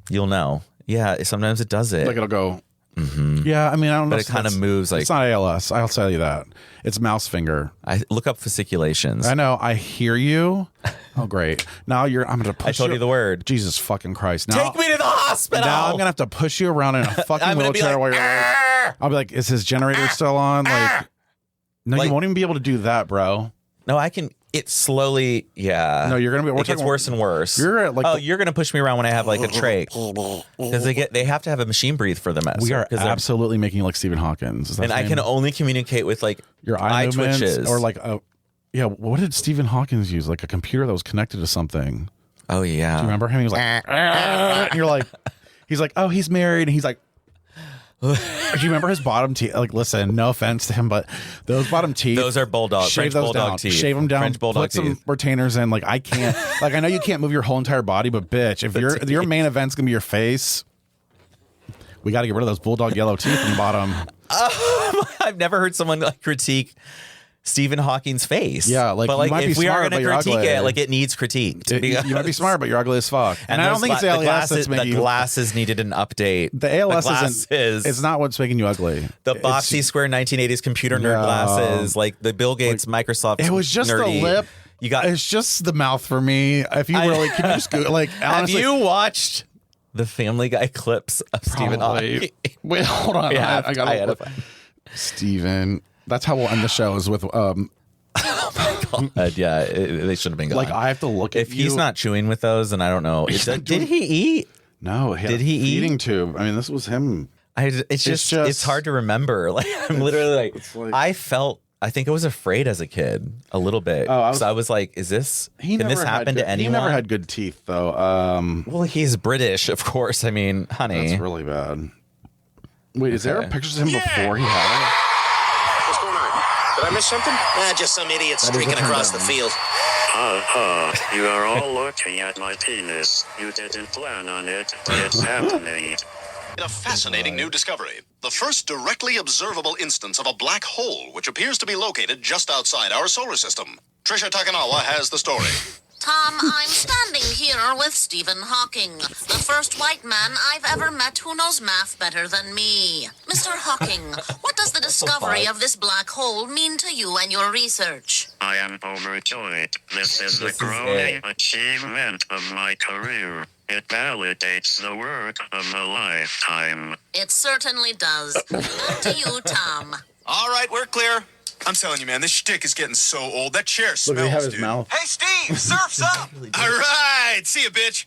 you'll know. Yeah, sometimes it does it. Like it'll go. Mm-hmm. Yeah, I mean, I don't know. But it kind of moves like. It's not ALS. I'll tell you that. It's mouse finger. I look up fasciculations. I know. I hear you. Oh, great. Now I'm going to push I told you the word. Jesus fucking Christ. Now, take me to the hospital. Now I'm going to have to push you around in a fucking wheelchair while you're like, I'll be like, is his generator still on? Like, no, like, you won't even be able to do that, bro. No, I can. It slowly, yeah. No, you're gonna be. It gets worse and worse. You're at like. You're gonna push me around when I have like a trach because they have to have a machine breathe for the medicine. We are absolutely making you like Stephen Hawkins, and I can only communicate with like your eye movements twitches or like yeah. What did Stephen Hawkins use? Like a computer that was connected to something. Oh yeah. Do you remember him? He was like, and you're like, he's like, oh, he's married, and he's like. Do you remember his bottom teeth? Like, listen, no offense to him, but those bottom teeth. Those are French bulldog teeth. Shave them down. French bulldog put some retainers in. Like, I can't. Like, I know you can't move your whole entire body, but bitch, if your main event's gonna be your face, we got to get rid of those bulldog yellow teeth in the bottom. I've never heard someone like critique Stephen Hawking's face. Yeah, like, but like, you might if be we are smart, going to but you're critique ugly. it, like, it needs critiqued. You might be smart, but you're ugly as fuck. And I don't think it's the ALS glasses, that's making the you. glasses needed an update. The ALS glasses, it's not what's making you ugly. The boxy square 1980s computer nerd glasses, like the Bill Gates Microsoft. It was just nerdy. the lip. You got. It's just the mouth for me. If you really can you just go, like, honestly, have you watched the Family Guy clips of Stephen Hawking? Wait, hold on. Yeah, I gotta. Stephen. That's how we'll end the show. Is with yeah, they should have been gone. Like, I have to look at if he's not chewing with those, then I don't know. Did he eat? No, did he eat? Feeding tube. I mean, this was him. It's just it's hard to remember. Like, I'm literally like I think I was afraid as a kid a little bit. So I was like, is this can this happen to anyone? He never had good teeth though. Well, he's British, of course. I mean, honey, that's really bad. Wait, is there pictures of him before he had it? What's going on? Did I miss something? Just some idiot streaking across the field. You are all looking at my penis. You didn't plan on it, but it's happening. A fascinating new discovery. The first directly observable instance of a black hole, which appears to be located just outside our solar system. Trisha Takanawa has the story. Tom, I'm standing here with Stephen Hawking, the first white man I've ever met who knows math better than me. Mr. Hawking, what does the discovery of this black hole mean to you and your research? I am overjoyed. This is the crowning achievement of my career. It validates the work of a lifetime. It certainly does. Back to you, Tom. All right, we're clear. I'm telling you, man, this shtick is getting so old. That chair smells, Look, he have his dude. mouth. Hey, Steve, surf's up. All right, see you, bitch.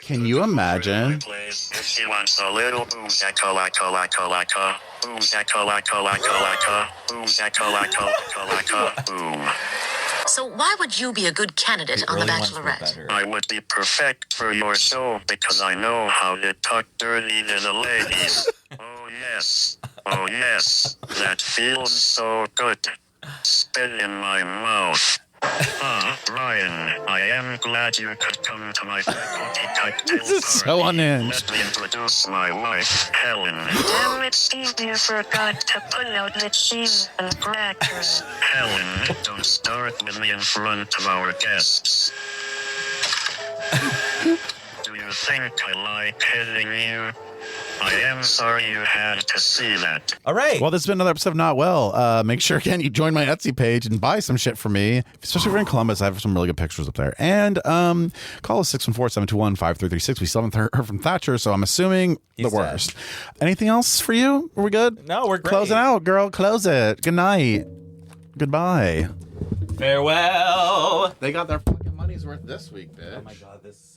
Can you imagine? If she wants a little boom shakalaka, boom shakalaka, boom shakalaka, boom. So why would you be a good candidate on The Bachelorette? I would be perfect for your show because I know how to talk dirty to the ladies. Oh yes, that feels so good. Spit in my mouth. Ryan, I am glad you could come to my faculty cocktail This is so unhinged. Let me introduce my wife, Helen. Damn it, Steve, you forgot to pull out the cheese and crackers. Helen, don't start with me in front of our guests. Do you think I like hitting you? I am sorry you had to see that. All right. Well, this has been another episode of Not Well. Make sure, again, you join my Etsy page and buy some shit for me. Especially if you're in Columbus. I have some really good pictures up there. And call us 614-721-5336. We still haven't heard from Thatcher, so I'm assuming the worst. Anything else for you? Are we good? No, we're great. Close it out, girl. Close it. Good night. Goodbye. Farewell. They got their fucking money's worth this week, bitch. Oh, my God. This